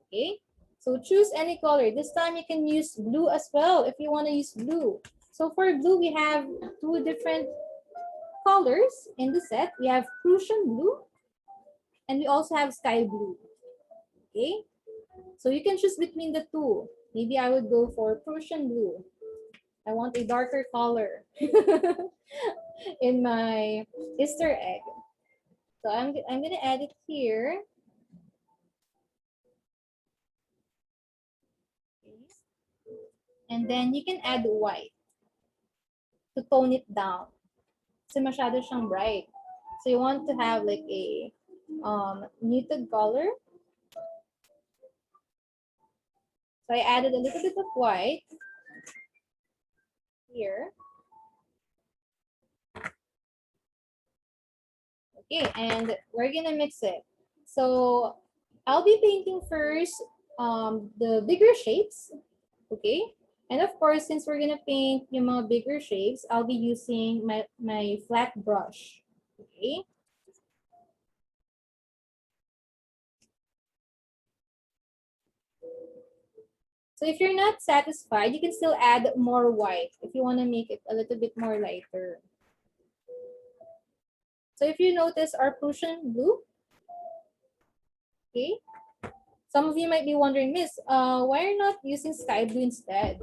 Okay. So choose any color. This time you can use blue as well if you want to use blue. So for blue, we have two different colors in the set. We have Prussian blue and we also have sky blue. Okay. So you can choose between the two. Maybe I would go for Prussian blue. I want a darker color in my Easter egg. So I'm gonna add it here. And then you can add white to tone it down. Kasi masyado siyang bright. So you want to have like a muted color. So I added a little bit of white here. Okay, and we're gonna mix it. So I'll be painting first the bigger shapes. Okay, and of course, since we're gonna paint yung mga bigger shapes, I'll be using my flat brush. Okay. So if you're not satisfied, you can still add more white if you want to make it a little bit more lighter. So if you notice our Prussian blue, okay, some of you might be wondering, Miss, why are you not using sky blue instead?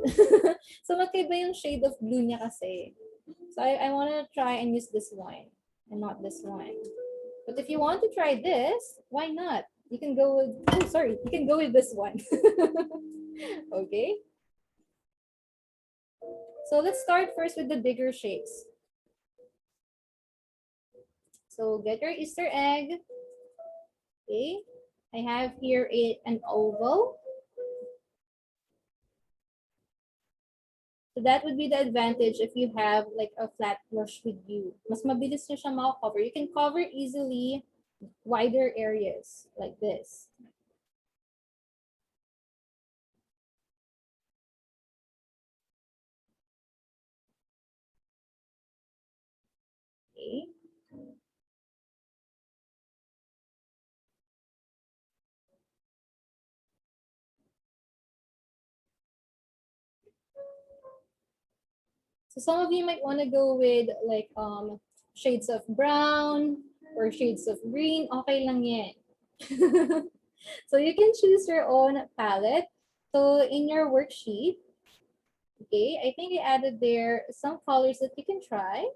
So magkaiba yung shade of blue niya kasi. So I want to try and use this one and not this one. But if you want to try this, why not? You can go with, oh, sorry, you can go with this one. Okay. So let's start first with the bigger shapes. So get your Easter egg. Okay. I have here an oval. So that would be the advantage if you have like a flat brush with you. Mas mabilis nyo siya makakover. You can cover easily wider areas like this. Okay. So some of you might want to go with like shades of brown or shades of green. Okay lang yan. So you can choose your own palette. So in your worksheet, okay, I think I added there some colors that you can try.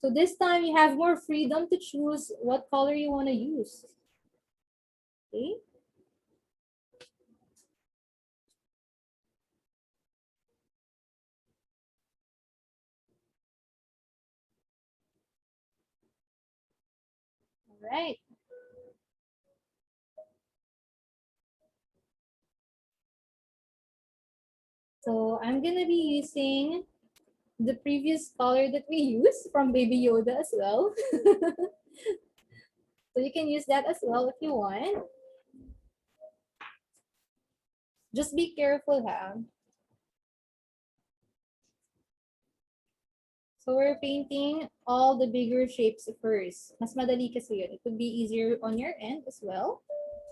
So this time you have more freedom to choose what color you want to use. Okay. All right. So I'm gonna be using the previous color that we used from Baby Yoda as well. So you can use that as well if you want. Just be careful, ha? So we're painting all the bigger shapes first. Mas madali kasi yun. It would be easier on your end as well.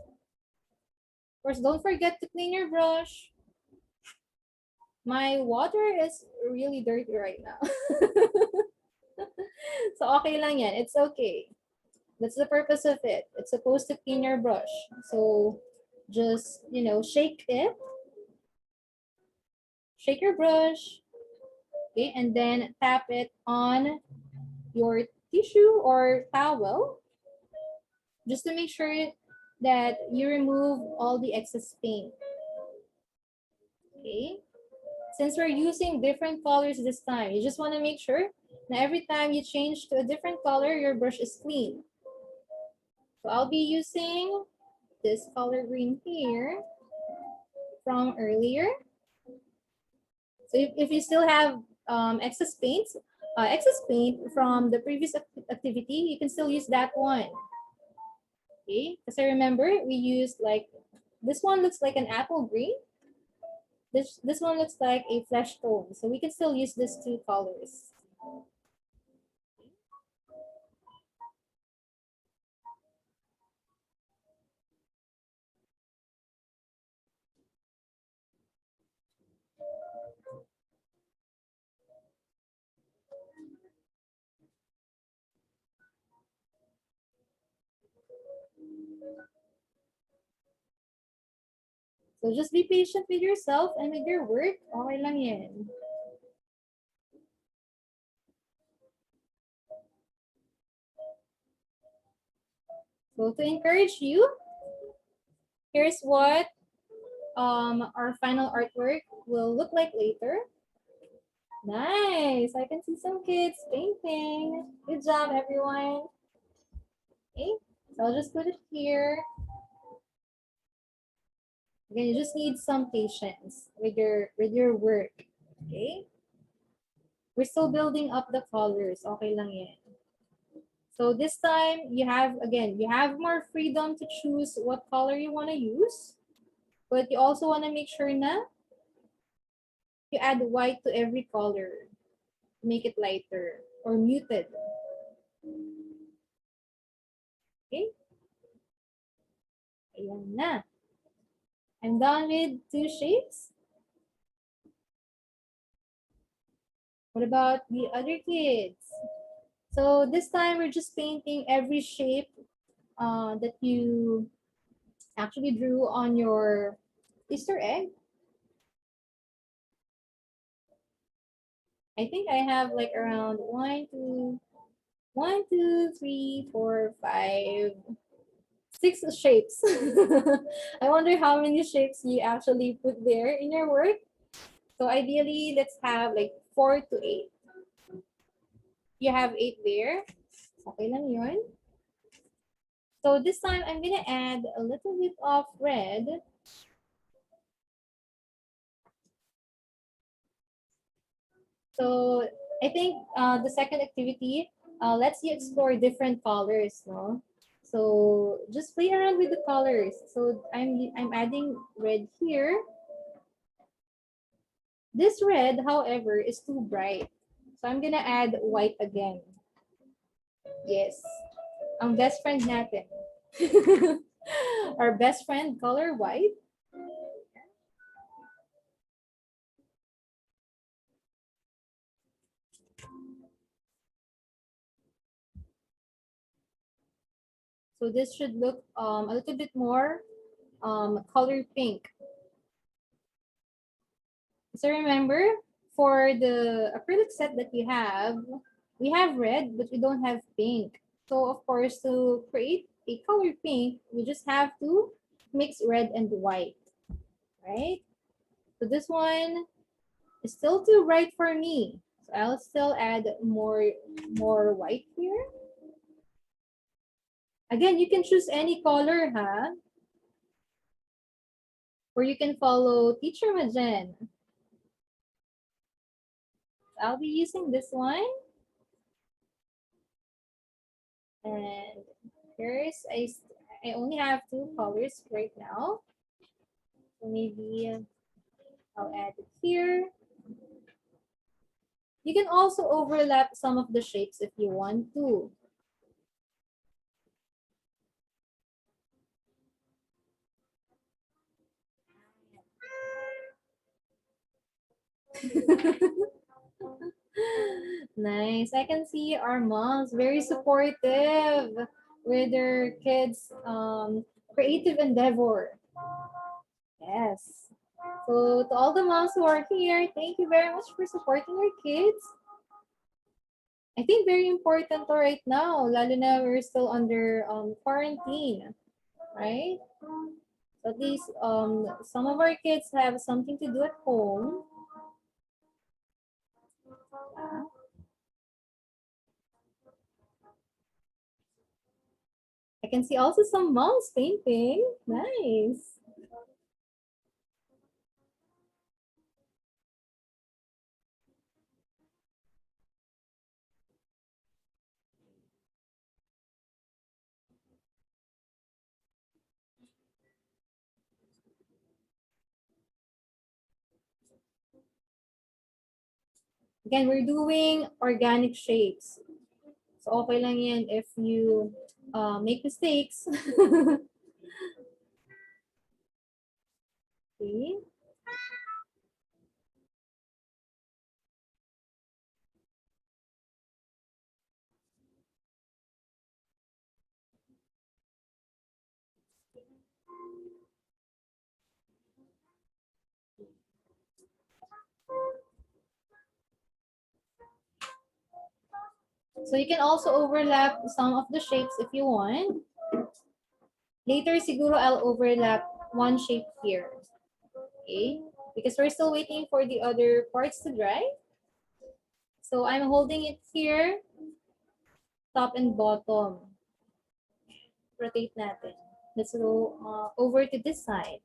Of course, don't forget to clean your brush. My water is really dirty right now. So okay lang yan. It's okay. That's the purpose of it. It's supposed to clean your brush. So just, shake it. Shake your brush. Okay, and then tap it on your tissue or towel just to make sure that you remove all the excess paint. Okay, since we're using different colors this time, you just want to make sure that every time you change to a different color, your brush is clean. So I'll be using this color green here from earlier. So if you still have excess paint from the previous activity, you can still use that one. Okay, because I remember we used like, this one looks like an apple green. This one looks like a flesh tone. So we can still use these two colors. So just be patient with yourself and with your work. Okay lang yan. So to encourage you, here's what our final artwork will look like later. Nice. I can see some kids painting. Good job, everyone. Okay, so I'll just put it here. Again, you just need some patience with your work. Okay. We're still building up the colors. Okay lang yan. So this time you have more freedom to choose what color you want to use, but you also want to make sure na you add white to every color, make it lighter or muted. Okay? Ayan na. I'm done with two shapes. What about the other kids? So this time we're just painting every shape that you actually drew on your Easter egg. I think I have like around 6 shapes. I wonder how many shapes you actually put there in your work. So ideally, let's have like 4 to 8. You have 8 there. Okay lang yun. So this time, I'm gonna add a little bit of red. So I think the second activity lets you explore different colors, no? So just play around with the colors. So I'm adding red here. This red, however, is too bright. So I'm gonna add white again. Yes, ang best friend natin. Our best friend color white. So this should look a little bit more color pink. So remember, for the acrylic set that we have red, but we don't have pink. So of course, to create a color pink, we just have to mix red and white, right? So this one is still too bright for me. So I'll still add more white here. Again, you can choose any color, huh? Or you can follow Teacher Majen. I'll be using this one. And here's, I only have 2 colors right now. So maybe I'll add it here. You can also overlap some of the shapes if you want to. Nice. I can see our moms very supportive with their kids' creative endeavor. Yes. So to all the moms who are here, thank you very much for supporting your kids. I think very important to right now, lalo na we're still under quarantine, right? So at least some of our kids have something to do at home. I can see also some moms painting. Nice. Again, we're doing organic shapes. So okay lang yan if you make mistakes. Okay. So you can also overlap some of the shapes if you want. Later, siguro I'll overlap one shape here. Okay? Because we're still waiting for the other parts to dry. So I'm holding it here, top and bottom. Rotate natin. Let's go over to this side.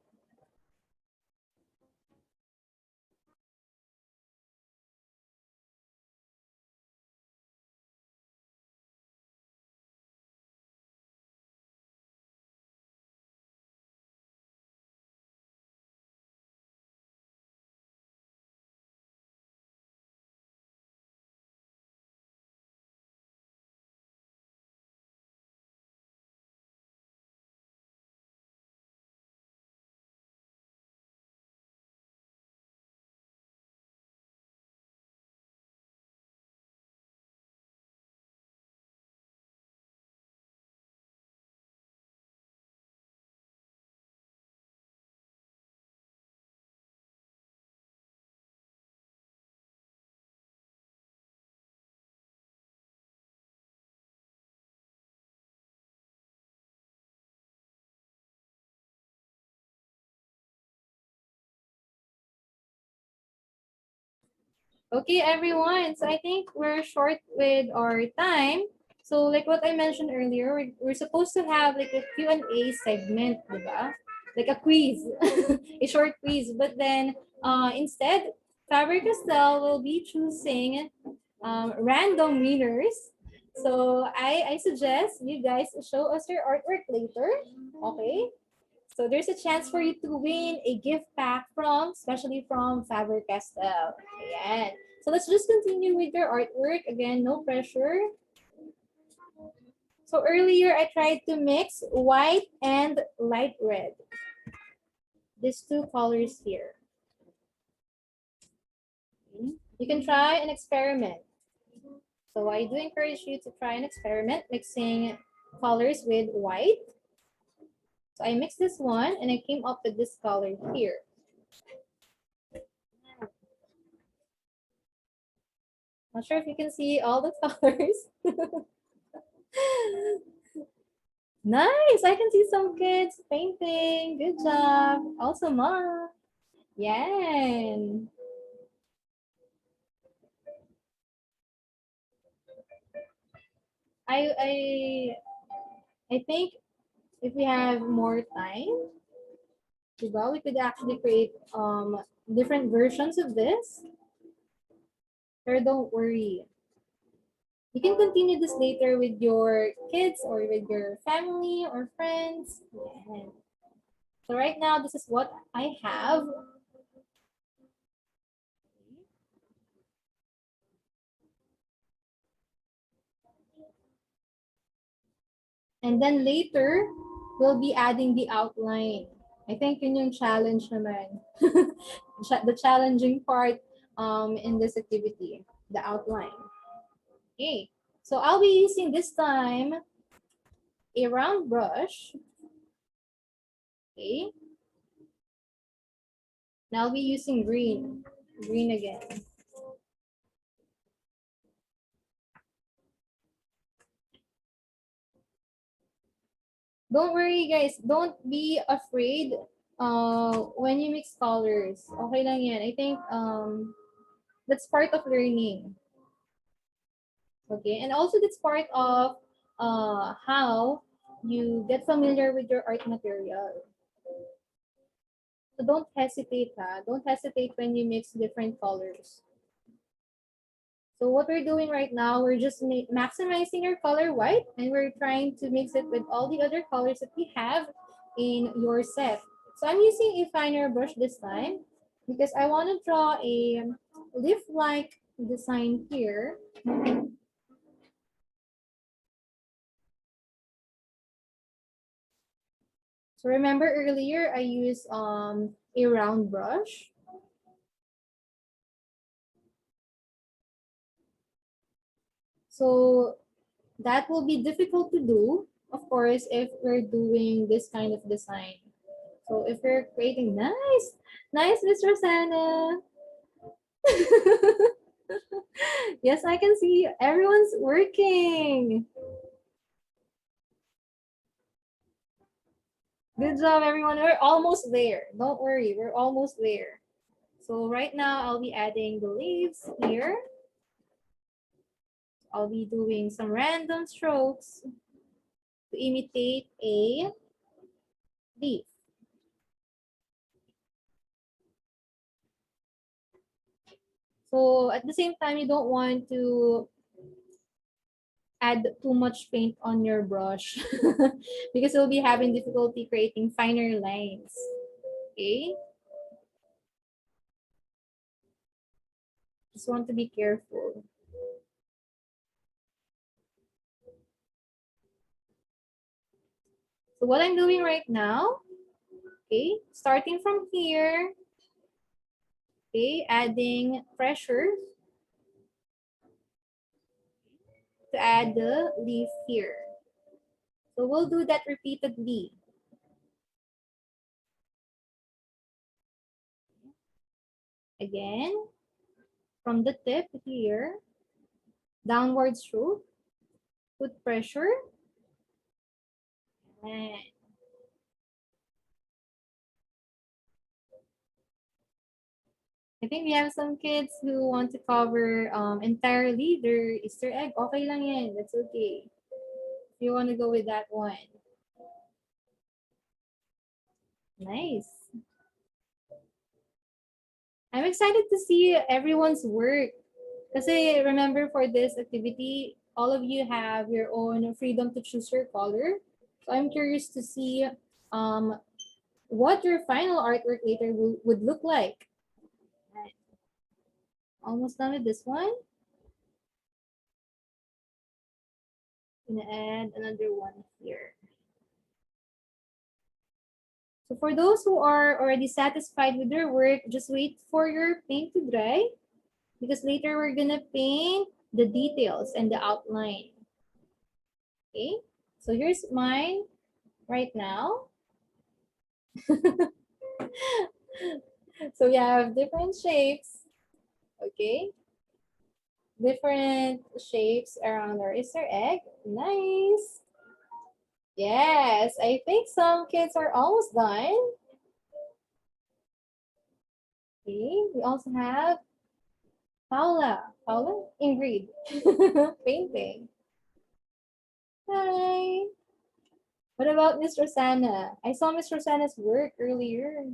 Okay, everyone. So I think we're short with our time. So like what I mentioned earlier, we're supposed to have like a Q&A segment, diba? Like a quiz, a short quiz. But then instead, Faber-Castell will be choosing random winners. So I suggest you guys show us your artwork later. Okay? So there's a chance for you to win a gift pack especially from Faber-Castell. Ayan. So let's just continue with your artwork. Again, no pressure. So earlier, I tried to mix white and light red. These two colors here. You can try an experiment. So I do encourage you to try an experiment mixing colors with white. So I mixed this one and I came up with this color here. Not sure if you can see all the colors. Nice! I can see some kids painting. Good job. Also, Ma. Yan. I I I think if we have more time, diba, we could actually create different versions of this. But don't worry. You can continue this later with your kids or with your family or friends. Yeah. So right now, this is what I have. And then later, we'll be adding the outline. I think yun yung challenge naman. The challenging part in this activity, the outline. Okay, so I'll be using this time a round brush. Okay. And I'll be using green. Green again. Don't worry, guys. Don't be afraid when you mix colors. Okay lang yan. I think that's part of learning. Okay, and also that's part of how you get familiar with your art material. So don't hesitate, ha? Don't hesitate when you mix different colors. So what we're doing right now, we're just maximizing your color white and we're trying to mix it with all the other colors that we have in your set. So I'm using a finer brush this time because I want to draw a leaf-like design here. So remember earlier I used a round brush. So that will be difficult to do, of course, if we're doing this kind of design. So if we're creating nice, Miss Rosanna. Yes, I can see everyone's working. Good job, everyone. We're almost there. Don't worry, we're almost there. So right now, I'll be adding the leaves here. I'll be doing some random strokes to imitate a leaf. So at the same time, you don't want to add too much paint on your brush because you'll be having difficulty creating finer lines. Okay? Just want to be careful. So what I'm doing right now, okay, starting from here, okay, adding pressure to add the leaf here. So we'll do that repeatedly. Again, from the tip here, downward stroke, put pressure, and I think we have some kids who want to cover entirely their Easter egg. Okay lang yan. That's okay. If you want to go with that one. Nice. I'm excited to see everyone's work. Kasi remember for this activity, all of you have your own freedom to choose your color. So I'm curious to see what your final artwork later would look like. Right. Almost done with this one. Gonna add another one here. So for those who are already satisfied with their work, just wait for your paint to dry because later we're gonna paint the details and the outline. Okay, so here's mine right now. So we have different shapes, okay? Different shapes around our Easter egg. Nice. Yes, I think some kids are almost done. Okay, we also have Paula, Ingrid, painting. Hi. What about Miss Rosanna? I saw Miss Rosanna's work earlier.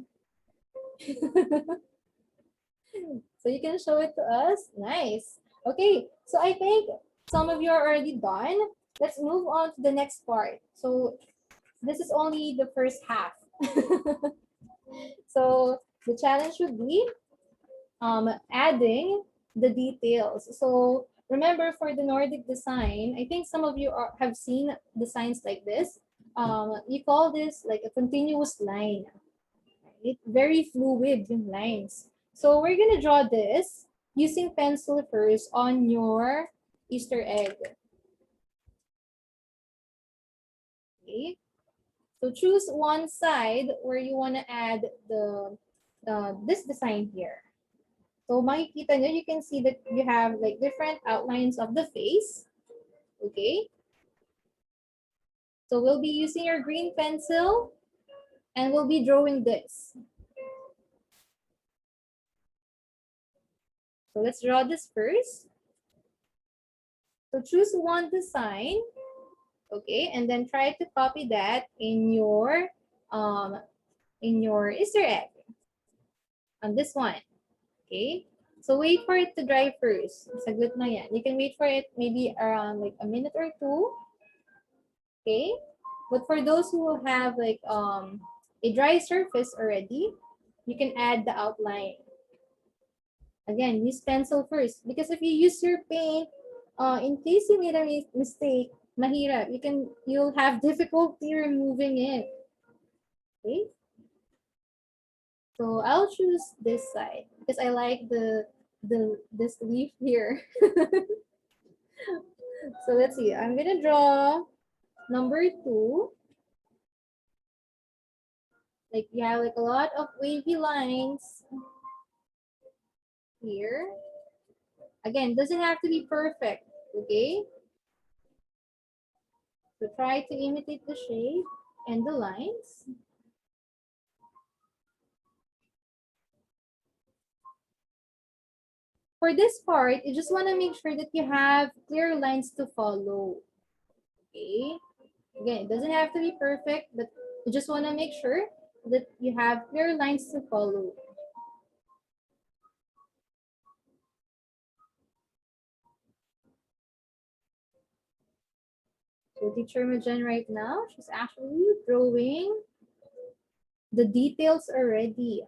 So you can show it to us? Nice. Okay, so I think some of you are already done. Let's move on to the next part. So this is only the first half. So the challenge would be adding the details. So remember for the Nordic design, I think some of you have seen designs like this. You call this like a continuous line. Right? Very fluid yung lines. So we're gonna draw this using pencil first on your Easter egg. Okay. So choose one side where you want to add the this design here. So makikita nyo, you can see that you have like different outlines of the face. Okay. So we'll be using your green pencil and we'll be drawing this. So let's draw this first. So choose one design, okay, and then try to copy that in your Easter egg on this one, okay. So wait for it to dry first. Saglit na yan. You can wait for it maybe around like a minute or two, okay. But for those who have like a dry surface already, you can add the outline. Again, use pencil first because if you use your paint, in case you made a mistake, mahirap, you'll have difficulty removing it. Okay, so I'll choose this side because I like this leaf here. So let's see. I'm gonna draw number 2. Like you have like a lot of wavy lines here. Again, doesn't have to be perfect. Okay. So try to imitate the shape and the lines. For this part, you just want to make sure that you have clear lines to follow. Okay. Again, it doesn't have to be perfect, but you just want to make sure that you have clear lines to follow. So teacher Majan right now, she's actually drawing the details already.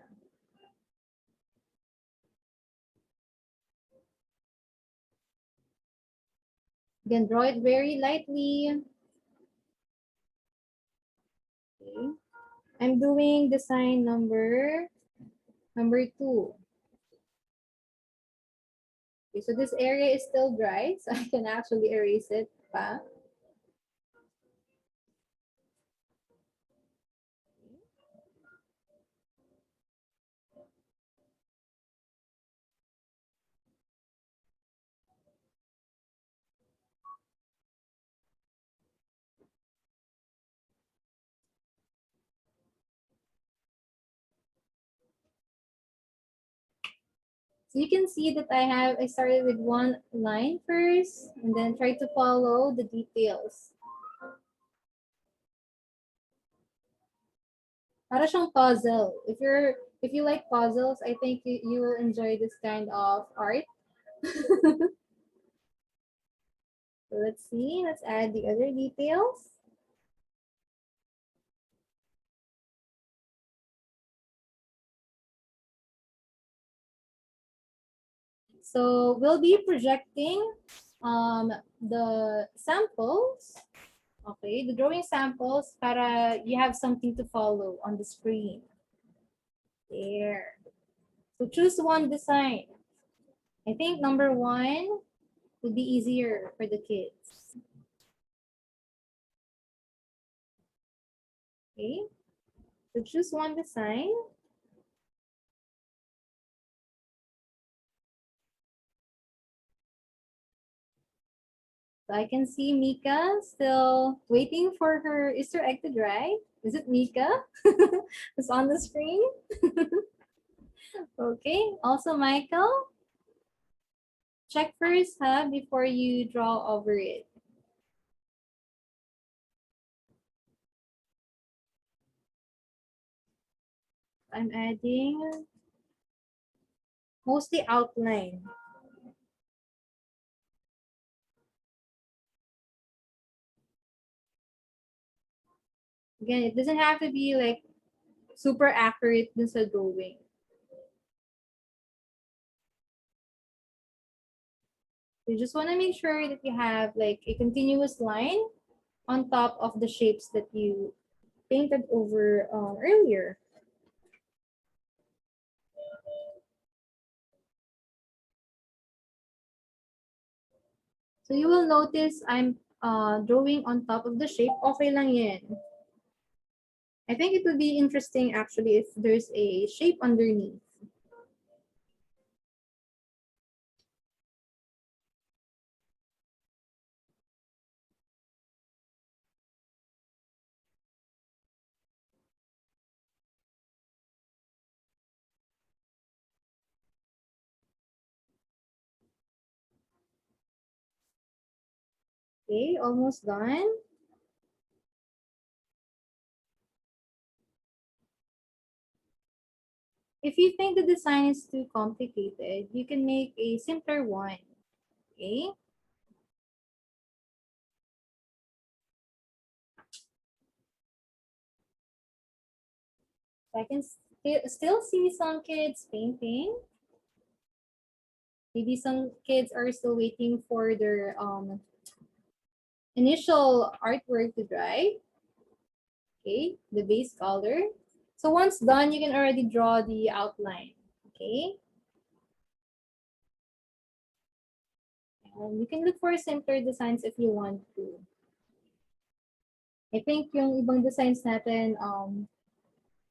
You can draw it very lightly. Okay. I'm doing design number 2. Okay, so this area is still dry, so I can actually erase it pa. So you can see that I started with one line first and then try to follow the details. Para siyang puzzle. If you like puzzles, I think you will enjoy this kind of art. So let's see, let's add the other details. So we'll be projecting the samples, okay, the drawing samples para you have something to follow on the screen. There. So choose one design. I think number 1 would be easier for the kids. Okay, so choose one design. So I can see Mika still waiting for her Easter egg to dry. Is it Mika? It's on the screen. Okay, also Michael, check first before you draw over it. I'm adding mostly outline. Again, it doesn't have to be like super accurate dun sa drawing. You just want to make sure that you have like a continuous line on top of the shapes that you painted over earlier. So you will notice I'm drawing on top of the shape. Okay lang yan. I think it would be interesting actually if there's a shape underneath. Okay, almost done. If you think the design is too complicated, you can make a simpler one. Okay. I can still see some kids painting. Maybe some kids are still waiting for their initial artwork to dry. Okay, the base color. So once done, you can already draw the outline. Okay. And you can look for simpler designs if you want to. I think yung ibang designs natin,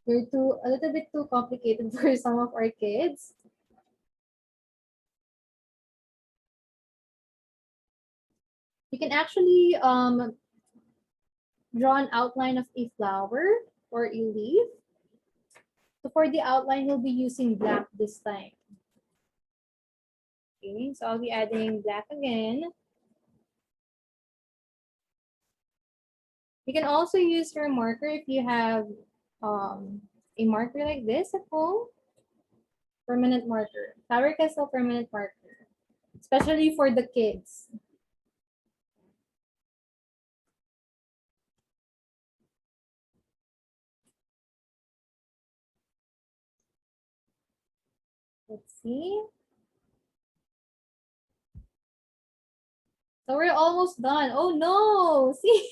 they're a little bit too complicated for some of our kids. You can actually draw an outline of a flower or a leaf. So for the outline, you'll be using black this time. Okay, so I'll be adding black again. You can also use your marker if you have a marker like this at home. Permanent marker. Faber-Castell permanent marker. Especially for the kids. Let's see. So we're almost done. Oh no! See?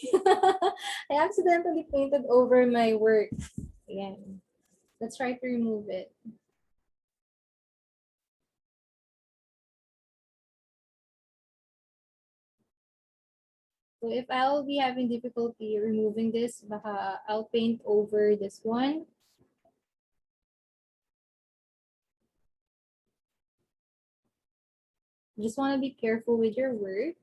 I accidentally painted over my work. Again. Let's try to remove it. So if I'll be having difficulty removing this, baka I'll paint over this one. You just want to be careful with your work.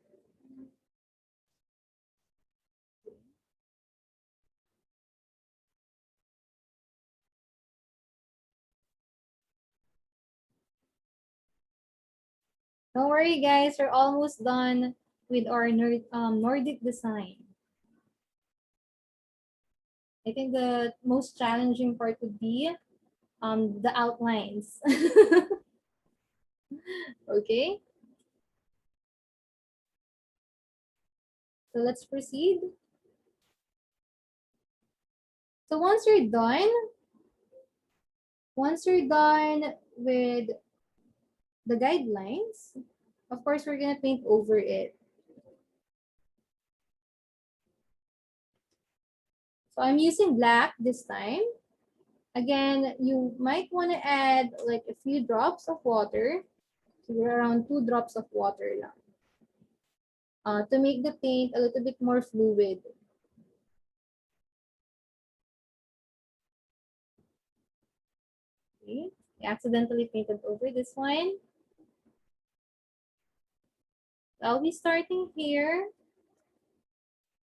Don't worry, guys. We're almost done with our Nordic design. I think the most challenging part would be the outlines. Okay. So let's proceed. So once you're done with the guidelines, of course, we're gonna paint over it. So I'm using black this time. Again, you might want to add like a few drops of water. So around 2 drops of water lang. To make the paint a little bit more fluid. Okay, I accidentally painted over this one. I'll be starting here.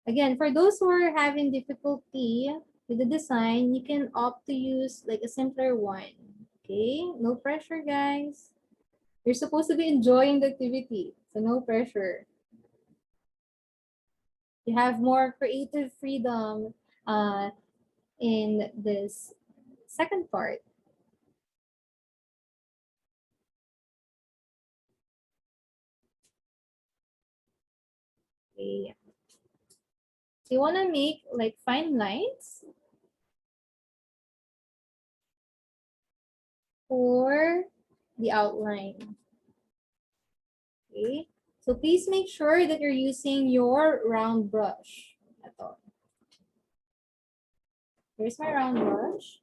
Again, for those who are having difficulty with the design, you can opt to use like a simpler one. Okay, no pressure, guys. You're supposed to be enjoying the activity, so no pressure. You have more creative freedom in this second part. Okay. So you want to make like fine lines for the outline. Okay. So please make sure that you're using your round brush. Ito. Here's my round brush.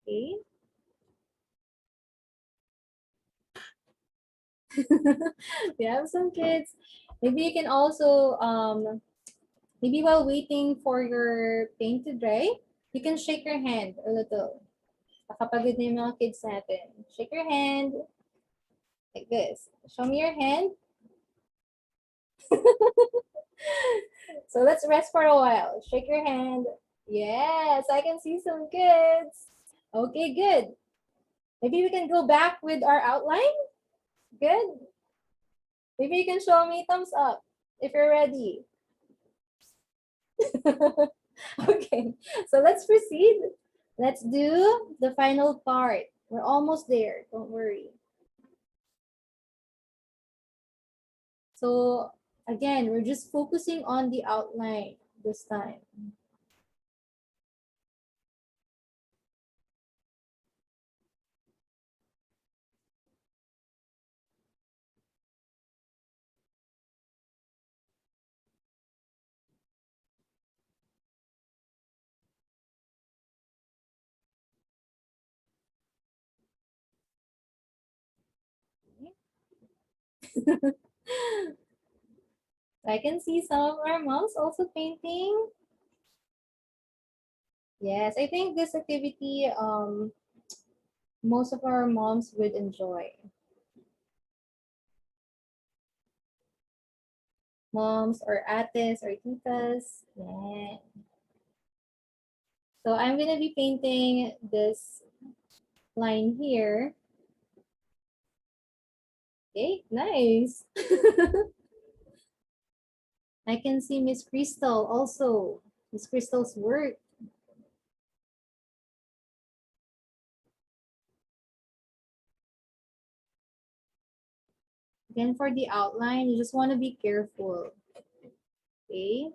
Okay. We have some kids. Maybe you can also, maybe while waiting for your paint to dry, you can shake your hand a little. Nakapagod na yung mga kids natin. Shake your hand like this. Show me your hand. So let's rest for a while. Shake your hand. Yes, I can see some kids. Okay, good. Maybe we can go back with our outline. Good. Maybe you can show me thumbs up if you're ready. Okay, so let's proceed. Let's do the final part. We're almost there. Don't worry. So again, we're just focusing on the outline this time. I can see some of our moms also painting. Yes, I think this activity most of our moms would enjoy. Moms or ates or titas. Yeah. So I'm gonna be painting this line here. Okay, nice. I can see Miss Crystal also. Miss Crystal's work. Again, for the outline, you just want to be careful. Okay.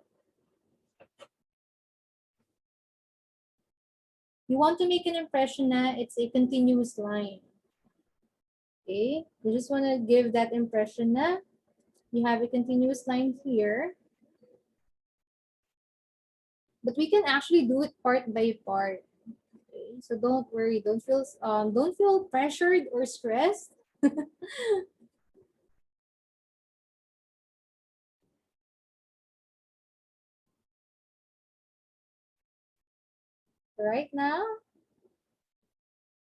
You want to make an impression that it's a continuous line. Okay. You just want to give that impression that you have a continuous line here. But we can actually do it part by part. Okay. So don't worry. Don't feel pressured or stressed. Right now,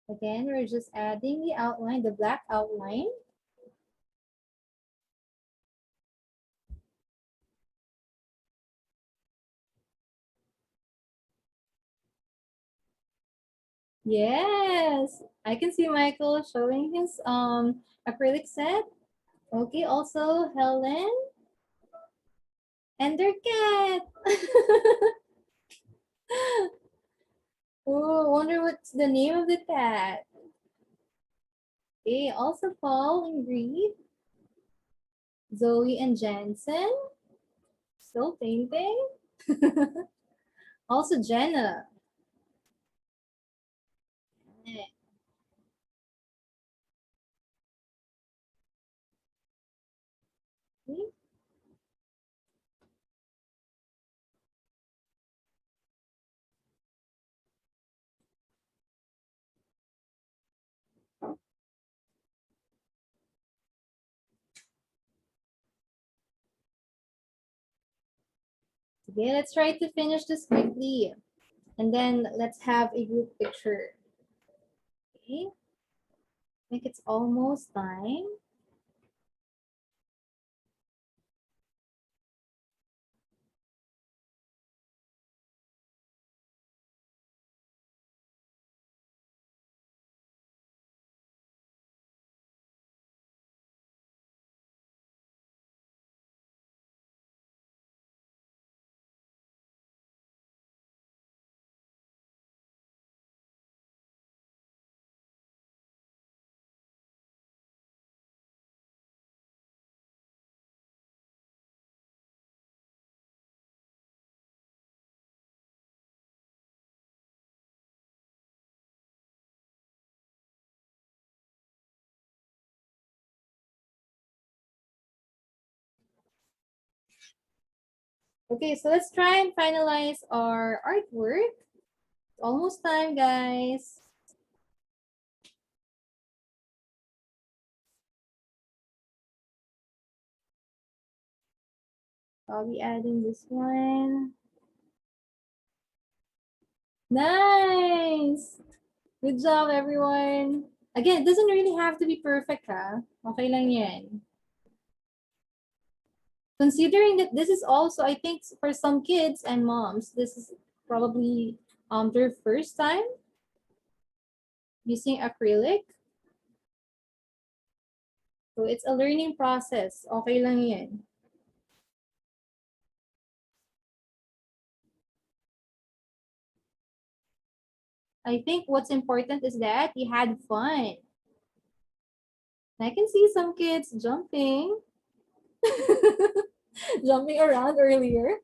again, we're just adding the outline, the black outline. Yes, I can see Michael showing his acrylic set. Okay, also Helen and their cat. Oh, wonder what's the name of the cat. Okay, also Paul and Reed, Zoe and Jensen, still painting. Also Jenna. Okay. Okay, let's try to finish this quickly. And then let's have a group picture. Okay, I think it's almost time. Okay, so let's try and finalize our artwork. It's almost time, guys. I'll be adding this one. Nice! Good job, everyone. Again, it doesn't really have to be perfect, ha? Okay lang yan. Considering that this is also, I think, for some kids and moms, this is probably their first time using acrylic. So it's a learning process. Okay lang yan. I think what's important is that you had fun. I can see some kids jumping, jumping around earlier.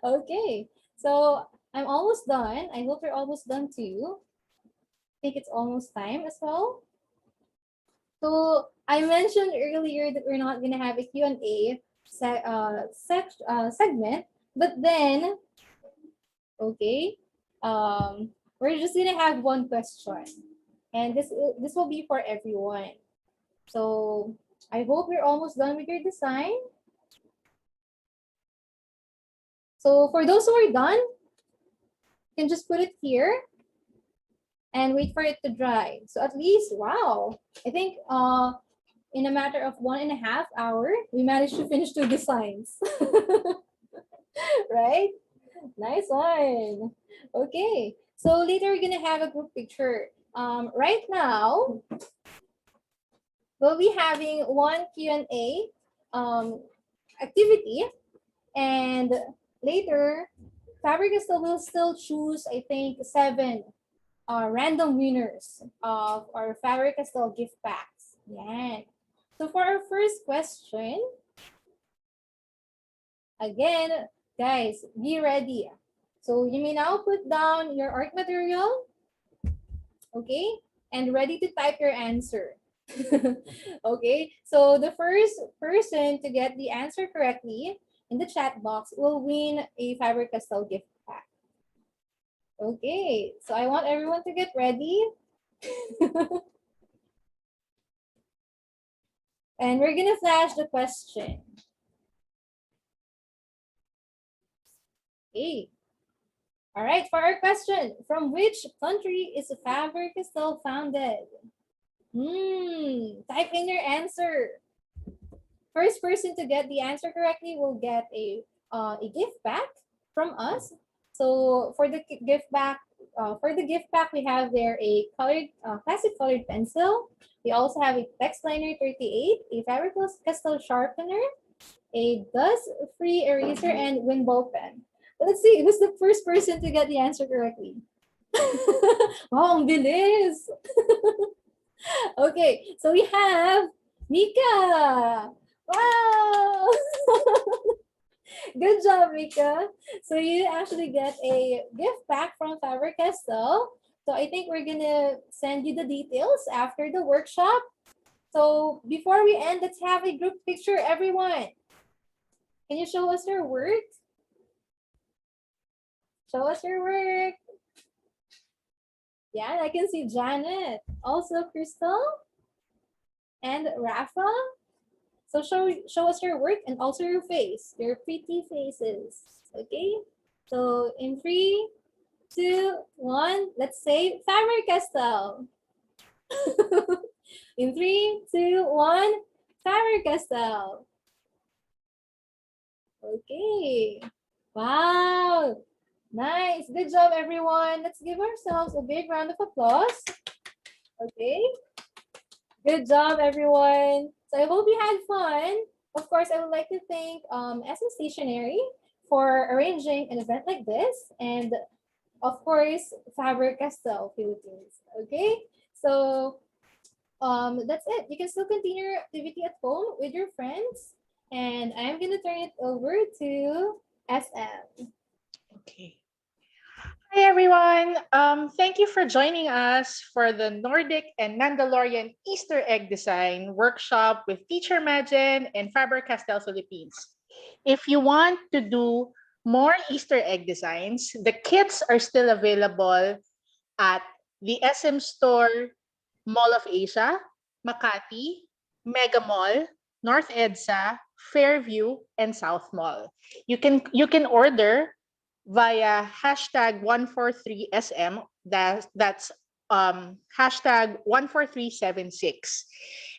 Okay, so I'm almost done. I hope you're almost done too. I think it's almost time as well. So I mentioned earlier that we're not gonna have a Q&A segment, but then, okay, we're just gonna have one question, and this will be for everyone. So I hope you're almost done with your design. So for those who are done, you can just put it here and wait for it to dry. So at least, wow, I think in a matter of 1.5 hours, we managed to finish 2 designs. Right? Nice one. Okay, so later we're gonna have a group picture. Right now, we'll be having one Q&A activity, and later, Faber-Castell will still choose, I think, 7 random winners of our Faber-Castell gift packs. Yeah. So for our first question, again, guys, be ready. So you may now put down your art material, okay, and ready to type your answer. Okay, so the first person to get the answer correctly in the chat box will win a Faber-Castell gift pack. Okay, so I want everyone to get ready. And we're gonna flash the question. Okay. All right, for our question, from which country is Faber-Castell founded? Type in your answer. First person to get the answer correctly will get a gift pack from us. So for the gift pack, we have there a colored classic colored pencil. We also have a text liner 38, a Faber-Castell sharpener, a dust-free eraser, and wind ball pen. But let's see, who's the first person to get the answer correctly? Wow, ang bilis! Okay, so we have Mika! Wow! Good job, Mika. So you actually get a gift pack from Faber-Castell. So I think we're gonna send you the details after the workshop. So before we end, let's have a group picture, everyone. Can you show us your work? Show us your work. Yeah, I can see Janet. Also Crystal and Rafa. So show us your work and also your face, your pretty faces. Okay? So in 3, 2, 1, let's say Faber-Castell. In 3, 2, 1, Faber-Castell. Okay. Wow. Nice. Good job, everyone. Let's give ourselves a big round of applause. Okay. Good job, everyone. So I hope you had fun. Of course, I would like to thank SM Stationery for arranging an event like this, and of course, Faber-Castell Philippines. Okay, so that's it. You can still continue your activity at home with your friends, and I'm gonna turn it over to SM. Okay. Hi, everyone. Thank you for joining us for the Nordic and Mandalorian Easter egg design workshop with Teacher Majen and Faber-Castell Philippines. If you want to do more Easter egg designs, the kits are still available at the SM Store, Mall of Asia, Makati, Mega Mall, North EDSA, Fairview, and South Mall. You can order via hashtag 143SM. That's hashtag 14376.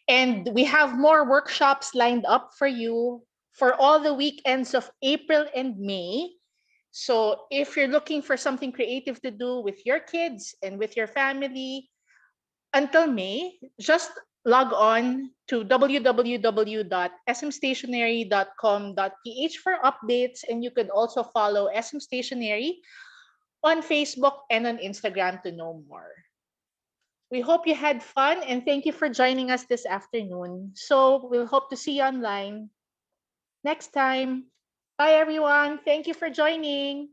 And we have more workshops lined up for you for all the weekends of April and May. So if you're looking for something creative to do with your kids and with your family until May, just log on to www.smstationery.com.ph for updates, and you could also follow SM Stationery on Facebook and on Instagram to know more. We hope you had fun and thank you for joining us this afternoon. So we'll hope to see you online next time. Bye, everyone. Thank you for joining.